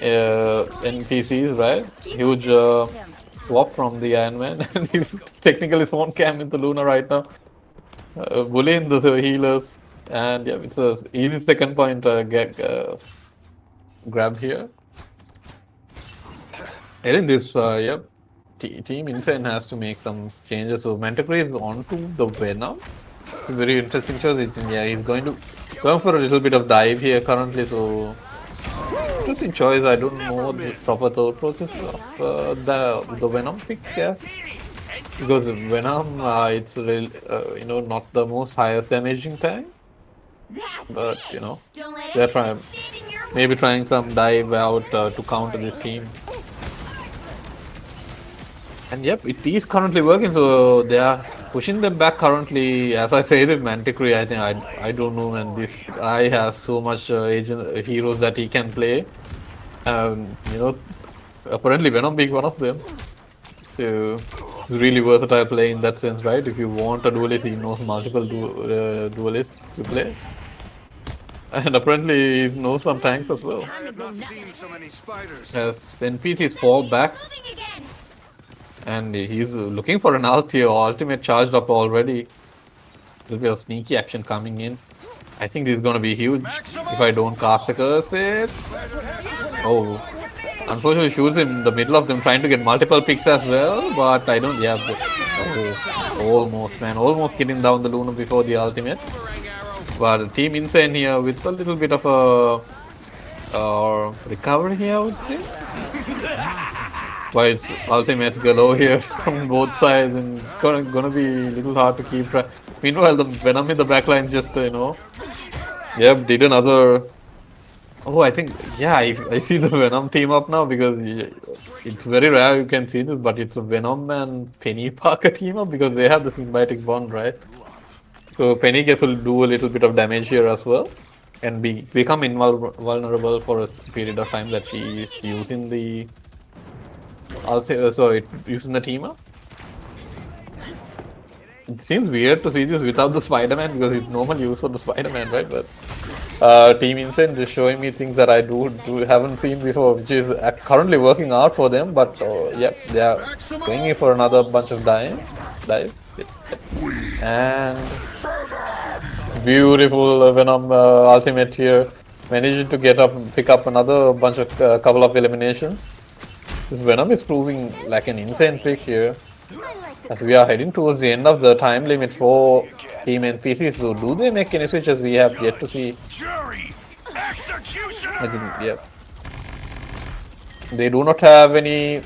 N.P.Cs, right? Huge swap from the Iron Man. And he's technically phone cam in the Luna right now. Bullying the healers. And yeah, it's a easy second point grab here. I think this, yep, Team Insane has to make some changes. So Manticore is onto the Venom. It's a very interesting choice. Yeah, he's going for a little bit of dive here currently. So interesting choice. I don't know the proper thought process of the Venom pick. Yeah, because Venom, it's really, not the most highest damaging tank. But they're trying some dive out to counter this team. And yep, it is currently working, so they are pushing them back currently. As I say, the Manticore, I think I don't know, man. This guy has so much heroes that he can play. Apparently Venom being one of them. So really versatile play in that sense, right? If you want a duelist, he knows multiple duelists to play. And apparently he knows some tanks as well. As N.P.Cs fall back. And he's looking for an ult here, ultimate charged up already. There'll be a sneaky action coming in. I think this is gonna be huge if I don't cast a curse it. Oh, unfortunately shoots in the middle of them, trying to get multiple picks as well, but I don't, yeah, almost, man, almost getting down the Luna before the ultimate. But Team Insane here with a little bit of a recovery here, I would say. But it's ultimates galore here from both sides, and it's gonna be a little hard to keep track. Meanwhile, the Venom in the backline just, yep, did another. Oh, I think, yeah, I see the Venom team up now, because it's very rare you can see this, but it's a Venom and Penny Parker team up because they have the symbiotic bond, right? So Penny gets to do a little bit of damage here as well, and become invulnerable for a period of time that she is using the. Using the team up. It seems weird to see this without the Spider-Man because it's normal use for the Spider-Man, right? But Team Insane just showing me things that I haven't seen before, which is currently working out for them. But yep, they are going in for another bunch of dive, and beautiful Venom ultimate here, managing to pick up another bunch of couple of eliminations. This Venom is proving like an insane pick here, as we are heading towards the end of the time limit for Team N.P.C. So do they make any switches? We have yet to see. I think, yep. They do not have any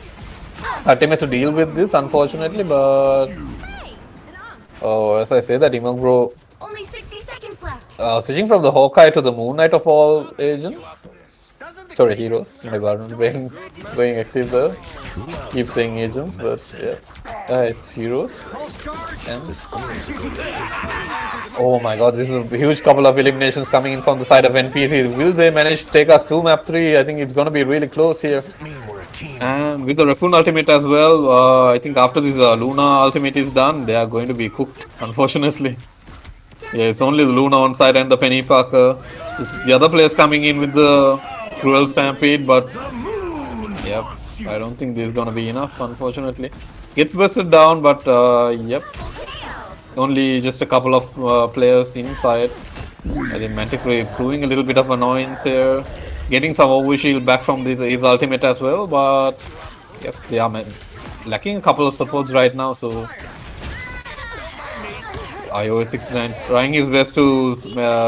ultimate to deal with this, unfortunately, but as I say that Imogro Only 60 seconds left. switching from the Hawkeye to the Moon Knight of all agents. Sorry, heroes. My bad, going active there. Keep saying agents, but yeah, it's heroes. And oh my god, this is a huge couple of eliminations coming in from the side of N.P.C. Will they manage to take us to map 3? I think it's gonna be really close here. And with the Raccoon ultimate as well, I think after this Luna ultimate is done, they are going to be cooked, unfortunately. Yeah, it's only the Luna on side and the Penny Parker. The other players coming in with the Cruel Stampede, but yep, I don't think this is gonna be enough, unfortunately. Gets busted down, but yep, only just a couple of players inside. I think Manticore proving a little bit of annoyance here, getting some overshield back from his ultimate as well, but yep, they are lacking a couple of supports right now, so iOS 69 trying his best to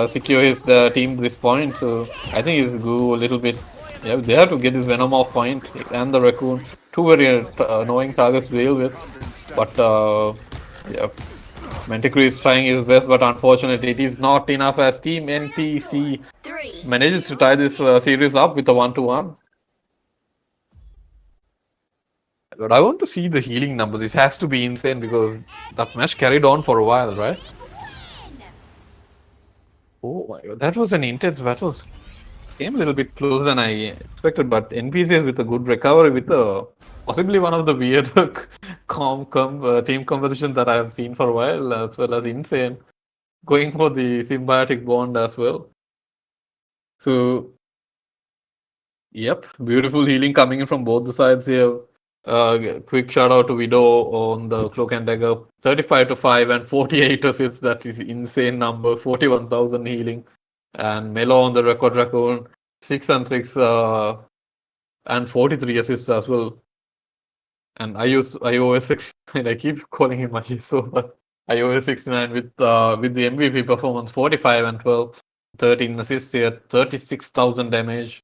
secure his team this point, so I think he's go a little bit. Yeah, they have to get this Venom off point and the Raccoon. Two very annoying targets to deal with, but yeah, Manticore is trying his best, but unfortunately it is not enough as Team N.P.C manages to tie this series up with a 1-1. But I want to see the healing number. This has to be insane because that match carried on for a while, right? Oh my god, that was an intense battle. Came a little bit closer than I expected, but N.P.C with a good recovery with possibly one of the weird team compositions that I have seen for a while, as well as insane. Going for the symbiotic bond as well. So, yep, beautiful healing coming in from both the sides here. Quick shout out to Widow on the Cloak and Dagger. 35-5 and 48 assists. That is insane numbers. 41,000 healing. And Melo on the Record Raccoon. 6 and 6 and 43 assists as well. And iOS 69. I keep calling him Ajiso, but iOS 69 with the MVP performance. 45 and 12. 13 assists here. 36,000 damage.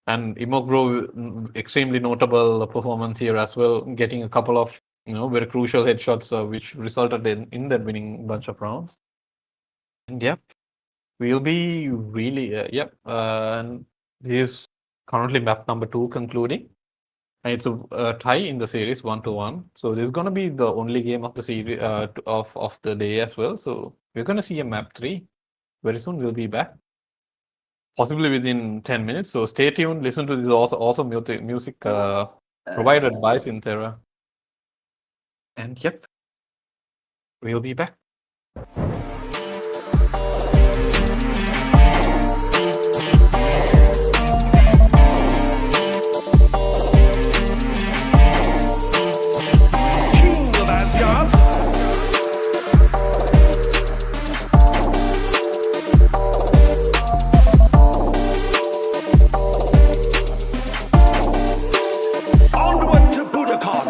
And Imogro, extremely notable performance here as well, getting a couple of very crucial headshots, which resulted in that winning bunch of rounds. And yep, we'll be really and this is currently map number 2 concluding, and it's a tie in the series 1-1. So this is gonna be the only game of the series of the day as well. So we're gonna see a map 3 very soon. We'll be back. Possibly within 10 minutes. So stay tuned. Listen to this awesome music provided by Synthera. And yep, we'll be back. King of Asgard. Onward to Budokan!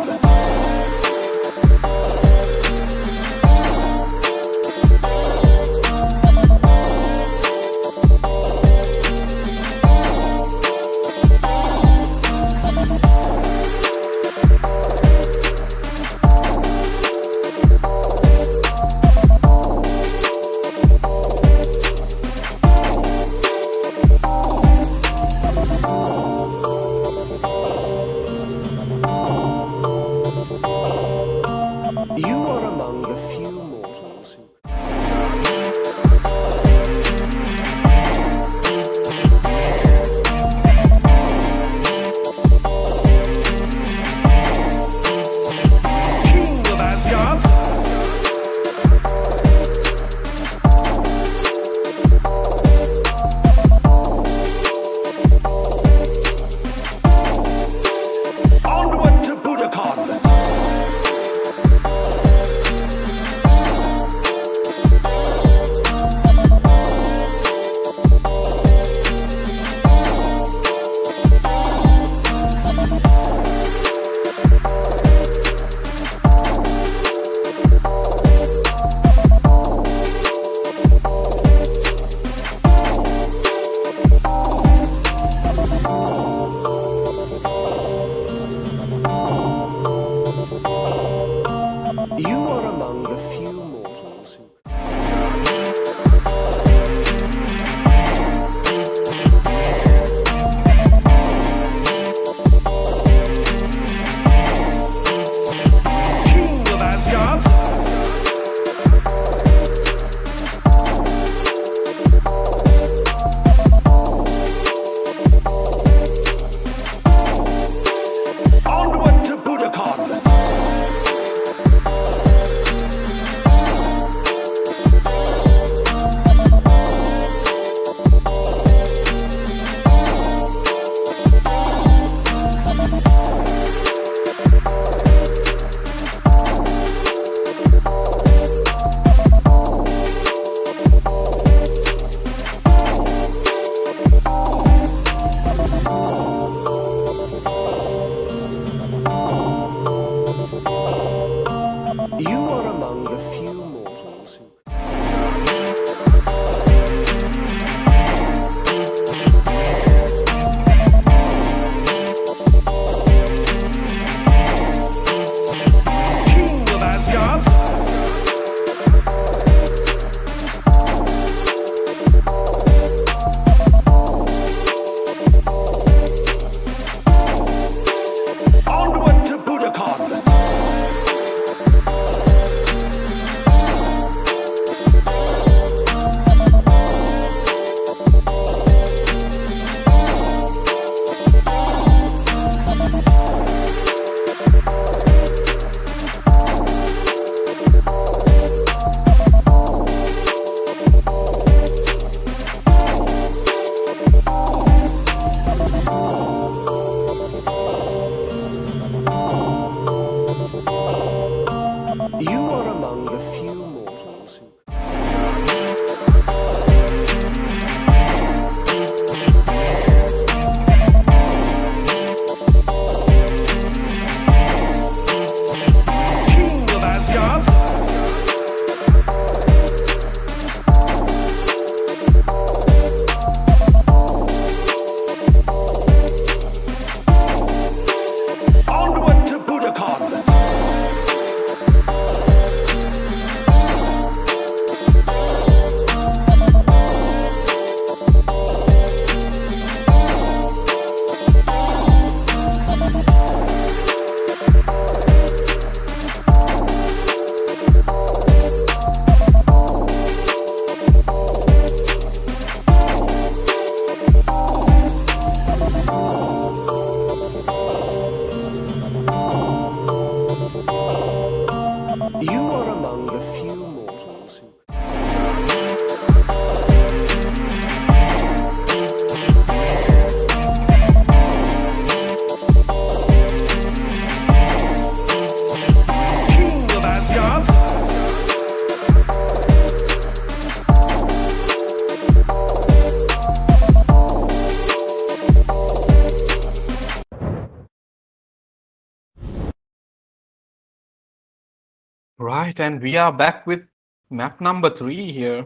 Right, and we are back with map number 3 here.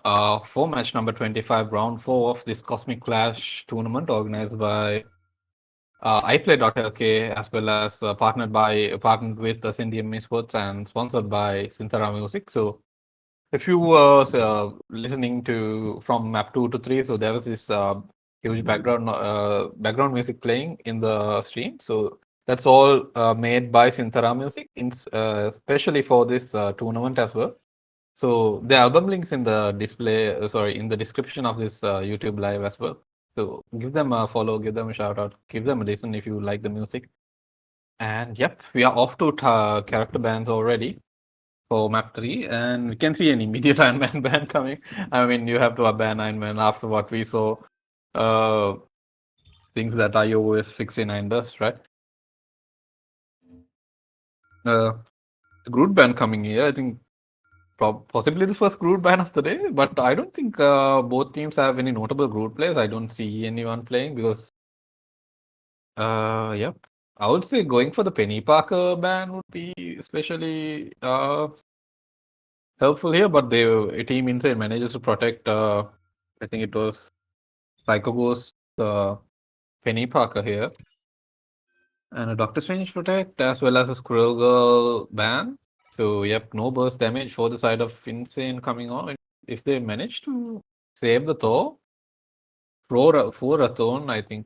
For match number 25, round 4 of this Cosmic Clash tournament organized by iPLAY.lk, as well as partnered with Ascendium Esports and sponsored by Synthera Music. So if you were listening to from map 2 to 3, so there was this huge background music playing in the stream. So that's all made by Synthera Music, especially for this tournament as well. So the album links in the in the description of this YouTube live as well. So give them a follow, give them a shout out, give them a listen if you like the music. And yep, we are off to character bands already for map 3, and we can see an immediate Iron Man ban coming. I mean, you have to ban Iron Man after what we saw, things that iOS 69 does, right? Groot ban coming here, I think possibly the first Groot ban of the day, but I don't think both teams have any notable Groot players. I don't see anyone playing because, yep. I would say going for the Penny Parker ban would be especially helpful here, but Team Insane manages to protect, I think it was Psycho Ghost, Penny Parker here, and a Doctor Strange protect as well as a Squirrel Girl ban. So yep, no burst damage for the side of Insane coming on. If they manage to save the Thor, for Rathon, I think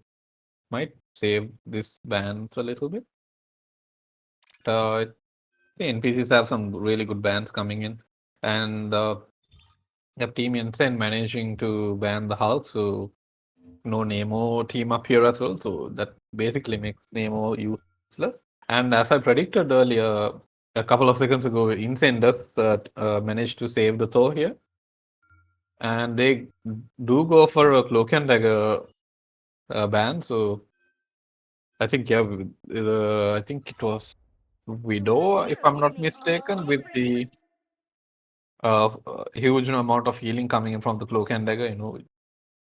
might save this bans a little bit. The NPCs have some really good bans coming in, and Team Insane managing to ban the Hulk, so no Nemo team up here as well. So that basically makes Nemo useless. And as I predicted earlier, a couple of seconds ago, Insane does manage to save the Thor here. And they do go for a Cloak and Dagger ban. So I think, yeah, I think it was Widow, if I'm not mistaken, with the huge amount of healing coming in from the Cloak and Dagger.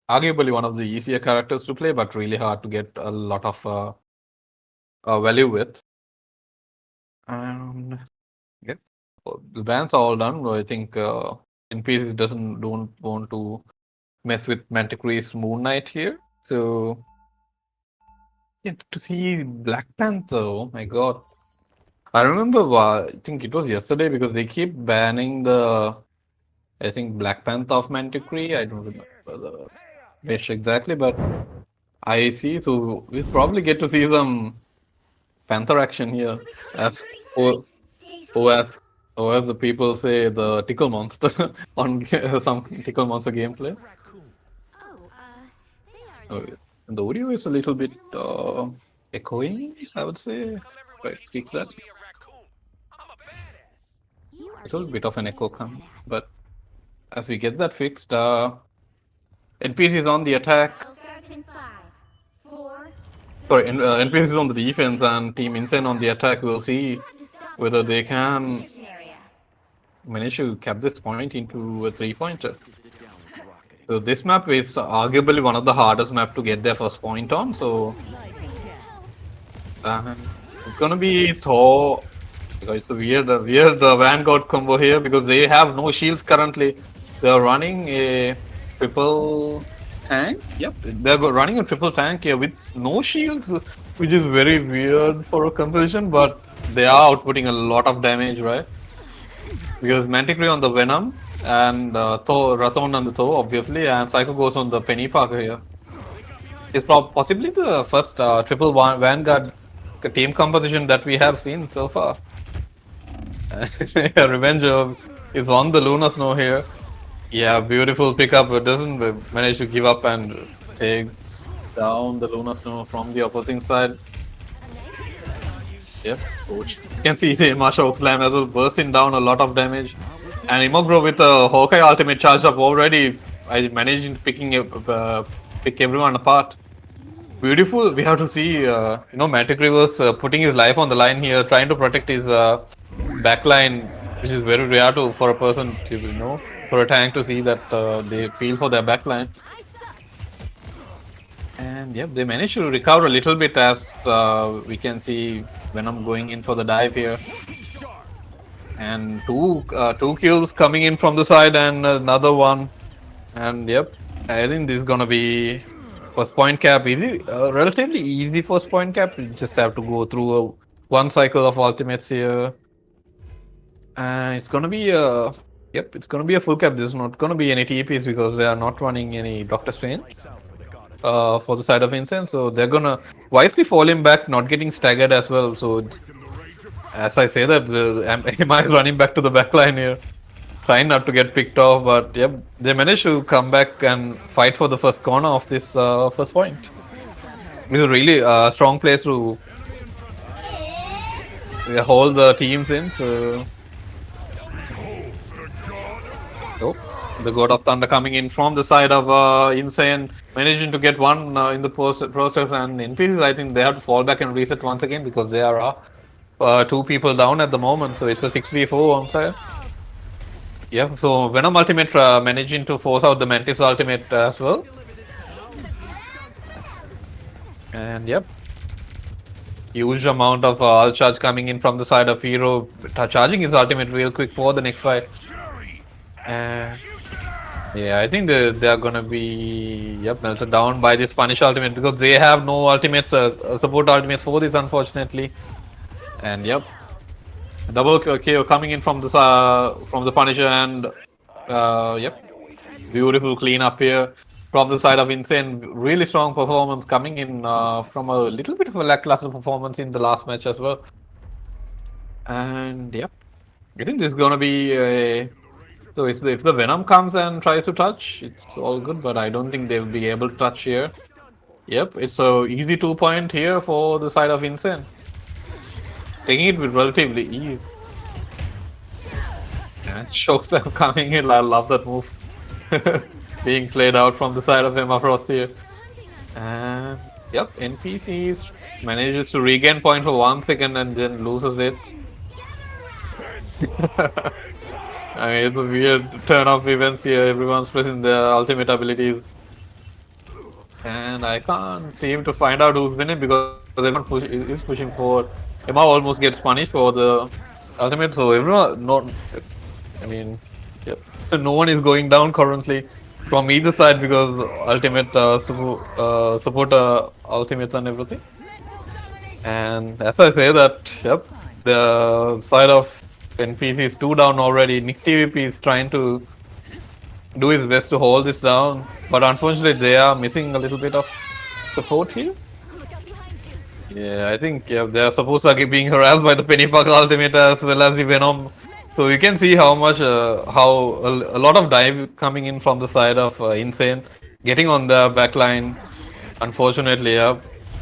Arguably one of the easier characters to play, but really hard to get a lot of value with. And yeah, the bans are all done. I think N.P.C don't want to mess with Manticore's Moon Knight here. So yeah, to see Black Panther, oh my god. I remember, I think it was yesterday because they keep banning I think Black Panther of Manticore. I don't remember the wish exactly, but I see. So we'll probably get to see some Panther action here, as or, as the people say, the tickle monster on some tickle monster gameplay. And the audio is a little bit echoing, I would say. Right, fix that. A little bit of an echo coming, but as we get that fixed, NPC is on the attack. Sorry, NPC is on the defense and Team Insane on the attack. We'll see whether they can manage to cap this point into a 3-pointer. So this map is arguably one of the hardest map to get their first point on. So it's gonna be Thor. It's a weird Vanguard combo here because they have no shields currently. They're running a triple tank. Yep, they're running a triple tank here with no shields, which is very weird for a composition, but they are outputting a lot of damage, right? Because Manticore on the Venom and Rathon on the Thor, obviously, and Psycho goes on the Penny Parker here. It's possibly the first triple Vanguard team composition that we have seen so far. Revenge is on the Lunar Snow here. Yeah, beautiful pickup. It doesn't manage to give up and take down the Lunar Snow from the opposing side. Yep, coach. You can see the Marshall Slam as well bursting down a lot of damage. And Imogro with a Hawkeye ultimate charged up already. I managed to pick everyone apart. Beautiful. We have to see, Manticore was putting his life on the line here, trying to protect his backline, which is very rare for a person to, for a tank to see that they feel for their backline. And yep, they managed to recover a little bit, as we can see Venom going in for the dive here. And two kills coming in from the side and another one. And yep, I think this is gonna be first point cap easy, relatively easy first point cap. You just have to go through one cycle of ultimates here, and it's gonna be a yep, it's gonna be a full cap. There's not gonna be any TPs because they are not running any Doctor Strange for the side of Incense, so they're gonna wisely fall him back, not getting staggered as well. So as I say that, the M-eS is running back to the back line here, trying not to get picked off, but yep, they managed to come back and fight for the first corner of this first point. It's a really strong place to hold the teams in. So, oh, the God of Thunder coming in from the side of Insane, managing to get one in the process, and N.P.C, I think they have to fall back and reset once again because they are two people down at the moment. So it's a 6v4 on side. Yeah, so Venom ultimate managing to force out the Mantis ultimate as well. And yep, huge amount of ult charge coming in from the side of Hero, charging his ultimate real quick for the next fight. And yeah, I think they are gonna be melted down by this Punish ultimate because they have no ultimates, support ultimates for this, unfortunately. And yep, double KO coming in from the Punisher, and yep, beautiful clean up here from the side of Insane. Really strong performance coming in from a little bit of a lackluster performance in the last match as well. And yep, I think this is gonna be a. So if the Venom comes and tries to touch, it's all good, but I don't think they'll be able to touch here. Yep, it's a easy 2-point here for the side of Insane. Taking it with relatively ease. And chokes them coming in. I love that move. Being played out from the side of him across here. And yep, N.P.C manages to regain point for 1 second and then loses it. I mean, it's a weird turn of events here. Everyone's pressing their ultimate abilities. And I can't seem to find out who's winning because everyone is pushing forward. Emma almost gets punished for the ultimate, so everyone, no one is going down currently from either side because ultimate support ultimates and everything. And as I say that, yep, the side of N.P.C is 2 down already. Nick TVP is trying to do his best to hold this down, but unfortunately they are missing a little bit of support here. Yeah, I think they are supposed to be being harassed by the Pennypack ultimate as well as the Venom. So you can see how much, how a lot of dive coming in from the side of Insane, getting on the backline. Unfortunately,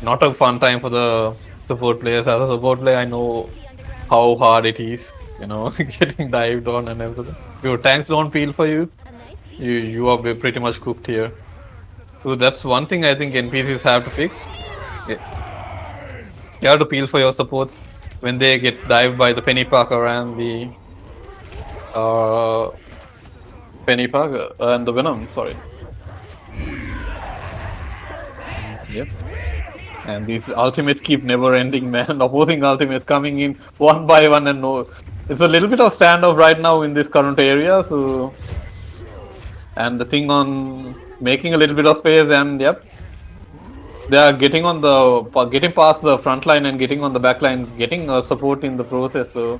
not a fun time for the support players. As a support player, I know how hard it is, getting dived on and everything. If your tanks don't peel for you, you are pretty much cooked here. So that's one thing I think NPCs have to fix. You have to peel for your supports when they get dived by the Pennypacker and the Pennypacker and the Venom, sorry. Yep. And these ultimates keep never ending, man. Opposing ultimates coming in one by one, and no, it's a little bit of standoff right now in this current area. So, and the thing on making a little bit of space, and yep, they are getting past the front line and getting on the back line, getting support in the process. So,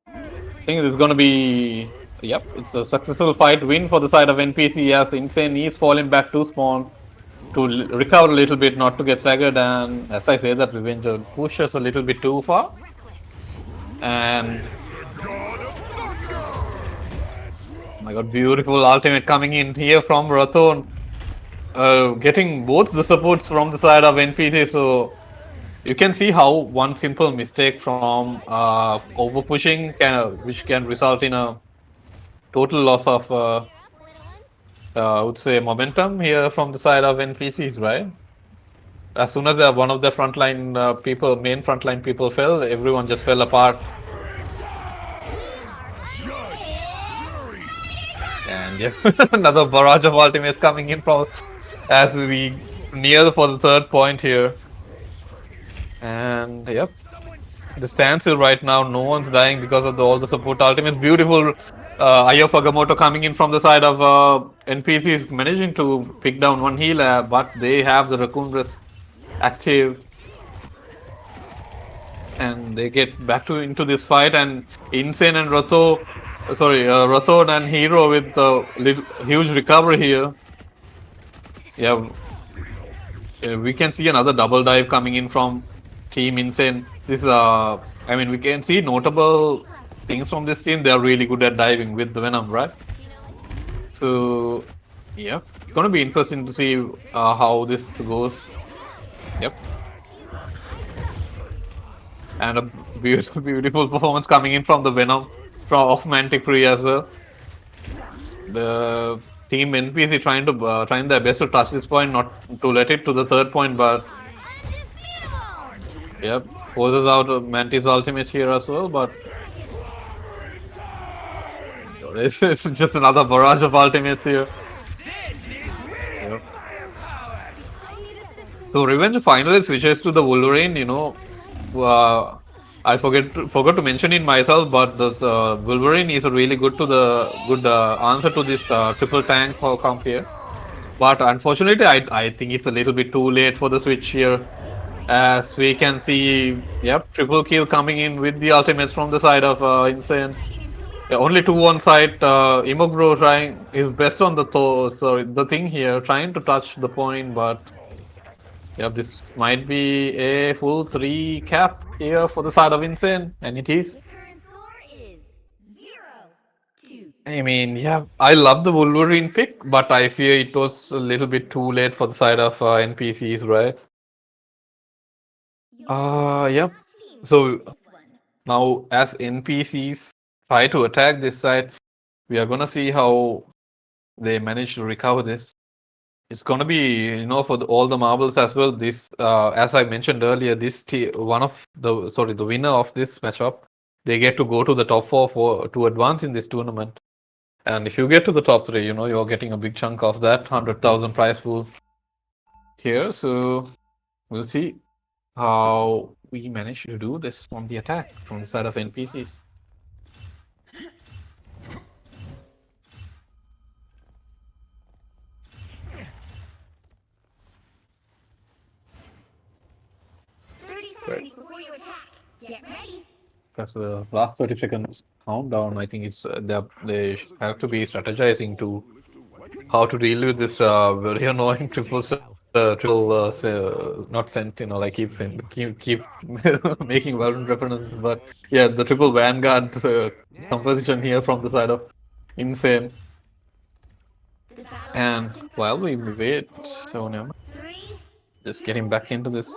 I think this is going to be, yep, it's a successful fight win for the side of N.P.C. as Insane is falling back to spawn to recover a little bit, not to get staggered, and as I say that, Revenge pushes a little bit too far. And oh my god, beautiful ultimate coming in here from Rathon, getting both the supports from the side of N.P.C. So you can see how one simple mistake from over pushing which can result in a total loss of I would say momentum here from the side of N.P.Cs, right? As soon as one of the main frontline people fell, everyone just fell apart. And yeah, another barrage of ultimates coming in from as we near for the 3rd point here. And yep, the standstill right now. No one's dying because of all the support ultimates. Beautiful Eye of Agamotto coming in from the side of N.P.C. is managing to pick down one healer, but they have the Raccoon Breast active. And they get back to into this fight, and Insane and Ratho and Hero with the huge recovery here. Yeah, we can see another double dive coming in from Team Insane. This I mean, we can see notable things from this team. They are really good at diving with the Venom, right? So, yeah, it's gonna be interesting to see how this goes. Yep. And a beautiful performance coming in from the Venom of Manticree as well. The team N.P.C trying their best to touch this point, not to let it to the third point, but yep, forces out Mantis ultimate here as well. But it's just another barrage of ultimates here. Yep. So Revenge finally switches to the Wolverine. You know, I forgot to mention it myself, but this Wolverine is a really good answer to this triple tank comp here. But unfortunately, I think it's a little bit too late for the switch here, as we can see, yep, triple kill coming in with the ultimates from the side of Insane. Yeah, only two on site. Imogro trying his best on the thing here, trying to touch the point, but yep, this might be a full 3 cap here for the side of Insane, and it is. I mean, yeah, I love the Wolverine pick, but I fear it was a little bit too late for the side of N.P.Cs, right? Yep. So now, as N.P.Cs try to attack this side, we are gonna see how they manage to recover this. It's gonna be, you know, for all the marbles as well. This, as I mentioned earlier, the winner of this matchup, they get to go to the top 4 to advance in this tournament. And if you get to the top 3, you know, you're getting a big chunk of that 100,000 prize pool here. So we'll see how we manage to do this on the attack from the side of N.P.Cs. Right. That's the last 30 seconds countdown. I think it's they have to be strategizing to how to deal with this very annoying not Sentinel. I keep making Valorant references, but yeah, the triple Vanguard composition here from the side of Insane. And while we wait, Sonia, just getting back into this.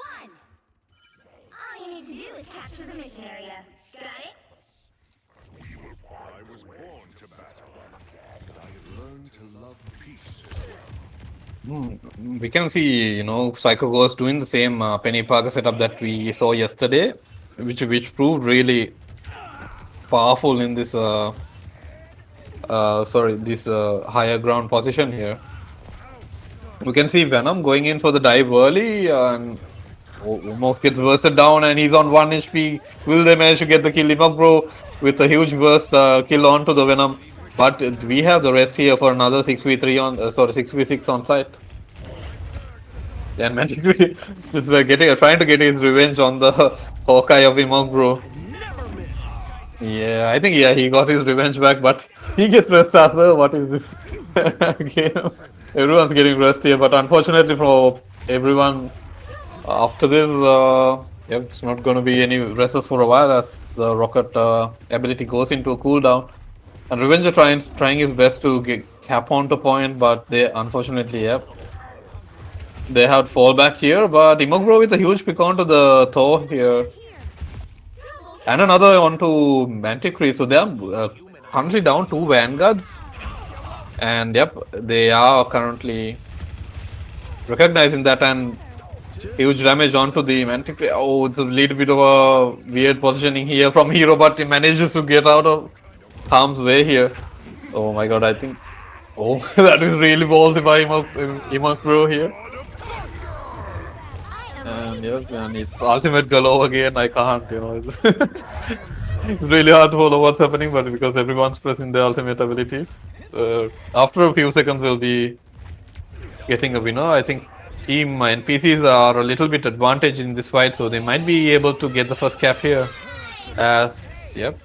We can see, you know, Psycho Ghost doing the same Penny Parker setup that we saw yesterday, which proved really powerful in this higher ground position here. We can see Venom going in for the dive early and almost gets bursted down, and he's on 1 HP. Will they manage to get the kill? Bro with a huge burst kill onto the Venom. But we have the rest here for another 6v3 on 6v6 on site. And Manticree is trying to get his revenge on the Hawkeye of Imog, Yeah, I think he got his revenge back, but he gets rest as well. What is this game? Everyone's getting rest here, but unfortunately for everyone, after this, it's not going to be any rests for a while as the rocket ability goes into a cooldown. And Revenge trying his best to cap onto point, but they unfortunately, they had fallback here. But Imogro with a huge pick onto the Thor here, and another onto Manticree. So they are currently down 2 Vanguards, and they are currently recognizing that, and huge damage onto the Manticree. Oh, it's a little bit of a weird positioning here from Hero, but he manages to get out of harm's way here. Oh my god, I think... Oh, that is really ballsy by Imog here. And yep, and it's ultimate galore again. I can't, it's really hard to follow what's happening, but because everyone's pressing their ultimate abilities, after a few seconds we'll be getting a winner. I think team N.P.Cs are a little bit advantage in this fight, so they might be able to get the first cap here. As yep,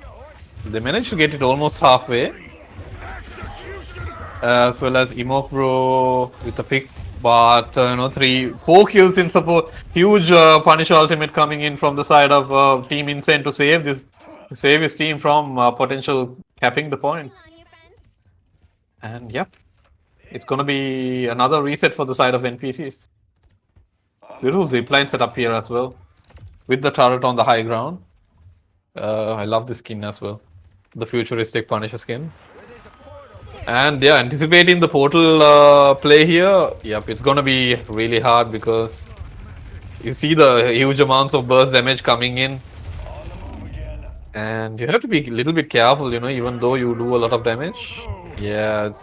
they managed to get it almost halfway. As well as Imokbro with a pick, but 4 kills in support. Huge Punisher ultimate coming in from the side of Team Insane to save his team from potential capping the point. And yep, it's gonna be another reset for the side of N.P.Cs. Beautiful zipline setup here as well, with the turret on the high ground. I love this skin as well, the futuristic Punisher skin. And yeah, anticipating the portal play here, yep, it's gonna be really hard because you see the huge amounts of burst damage coming in. And you have to be a little bit careful, even though you do a lot of damage. Yeah,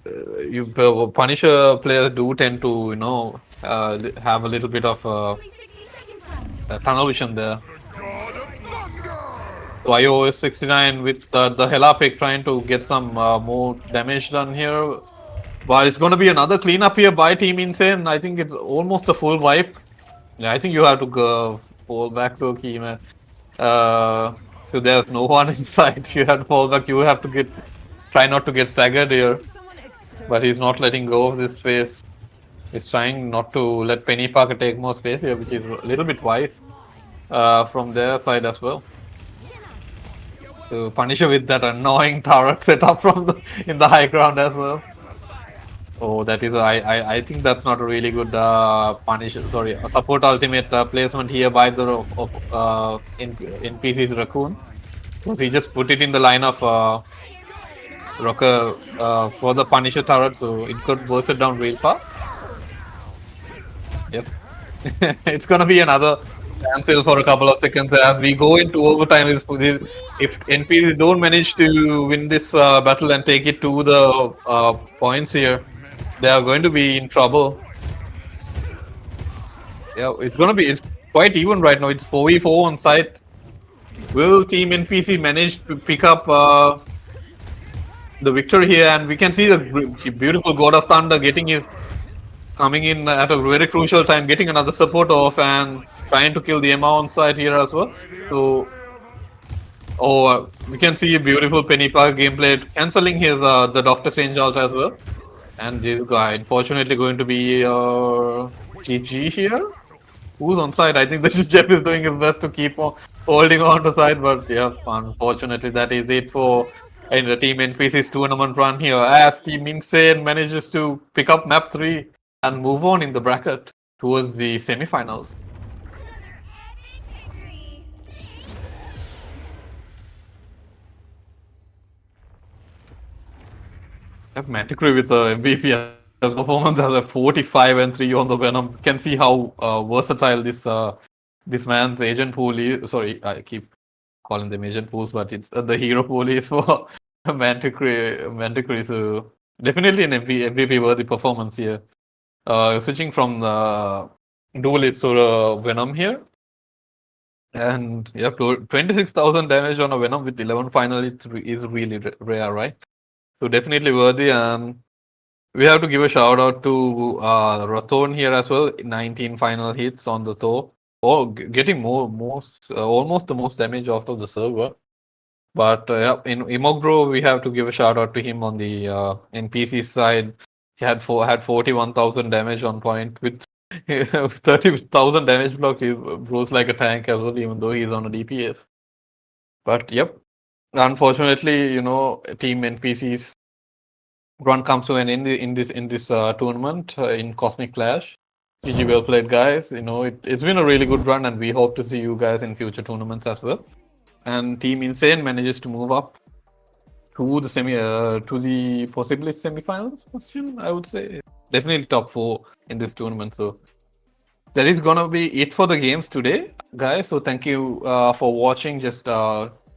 Punisher players do tend to, have a little bit of tunnel vision there. So iOS 69 with the Hela pick trying to get some more damage done here. But it's going to be another cleanup here by Team Insane. I think it's almost a full wipe. Yeah, I think you have to go fall back low key, man. So there's no one inside. You have to fall back. You have to try not to get staggered here. But he's not letting go of this space. He's trying not to let Penny Parker take more space here, which is a little bit wise from their side as well. To punish her with that annoying turret setup in the high ground as well. Oh, that is I think that's not a really good a support ultimate placement here by the N.P.C's Raccoon, because he just put it in the line of Rocker for the Punisher turret, so it could burst it down real fast. Yep. It's gonna be another standstill for a couple of seconds as we go into overtime. If N.P.C don't manage to win this battle and take it to the points here, they are going to be in trouble. Yeah, it's quite even right now. It's 4v4 on site. Will Team N.P.C manage to pick up the victory here? And we can see the beautiful God of Thunder coming in at a very crucial time, getting another support off and trying to kill the Emma on site here as well. So, we can see a beautiful Penny Park gameplay, cancelling his the Doctor Strange ult as well. And this guy, unfortunately, going to be GG here. Who's on side? I think the Jeff is doing his best to keep on holding on to side, but yeah, unfortunately, that is it for the Team N.P.C's tournament run here. As Team Insane manages to pick up map 3 and move on in the bracket towards the semi-finals. Manticry with the MVP performance as a 45 and 3 on the Venom. You can see how versatile this man's agent pool is. Sorry, I keep calling them agent pools, but it's the hero pool is for Manticry. So definitely an MVP worthy performance here. Switching from the Duelist to Venom here. And yeah, 26,000 damage on a Venom with 11 final is really rare, right? So definitely worthy, and we have to give a shout out to Rathorn here as well. 19 final hits on the Thor, getting almost the most damage out of the server. But yeah, in Imogro, we have to give a shout out to him on the N.P.C side. He had 41,000 damage on point with 30,000 damage block. He blows like a tank as well, even though he's on a DPS. But yep, unfortunately, Team N.P.C's run comes to an end in this tournament in Cosmic Clash. GG, well played, guys. It's been a really good run, and we hope to see you guys in future tournaments as well. And Team Insane manages to move up to the possibly semi-finals position. I would say definitely top 4 in this tournament. So that is gonna be it for the games today, guys. So thank you for watching. Just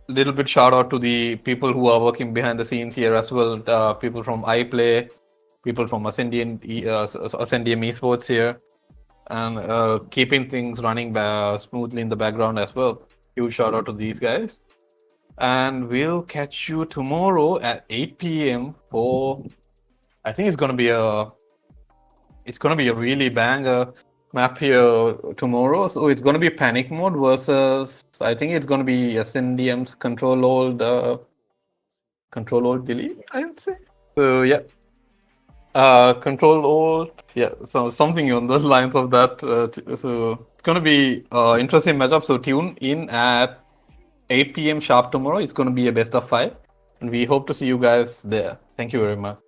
little bit shout out to the people who are working behind the scenes here as well. People from iPLAY, people from Ascendium Esports here. and keeping things running smoothly in the background as well. Huge shout out to these guys. And we'll catch you tomorrow at 8 p.m. for, I think it's gonna be a really banger map here tomorrow. So it's gonna be panic mode versus, I think it's gonna be Ascendium's control alt delete, I would say. So yeah. Control alt, yeah, so something on the lines of that. So it's gonna be interesting matchup. So tune in at 8 p.m. sharp tomorrow. It's gonna be a best of 5, and we hope to see you guys there. Thank you very much.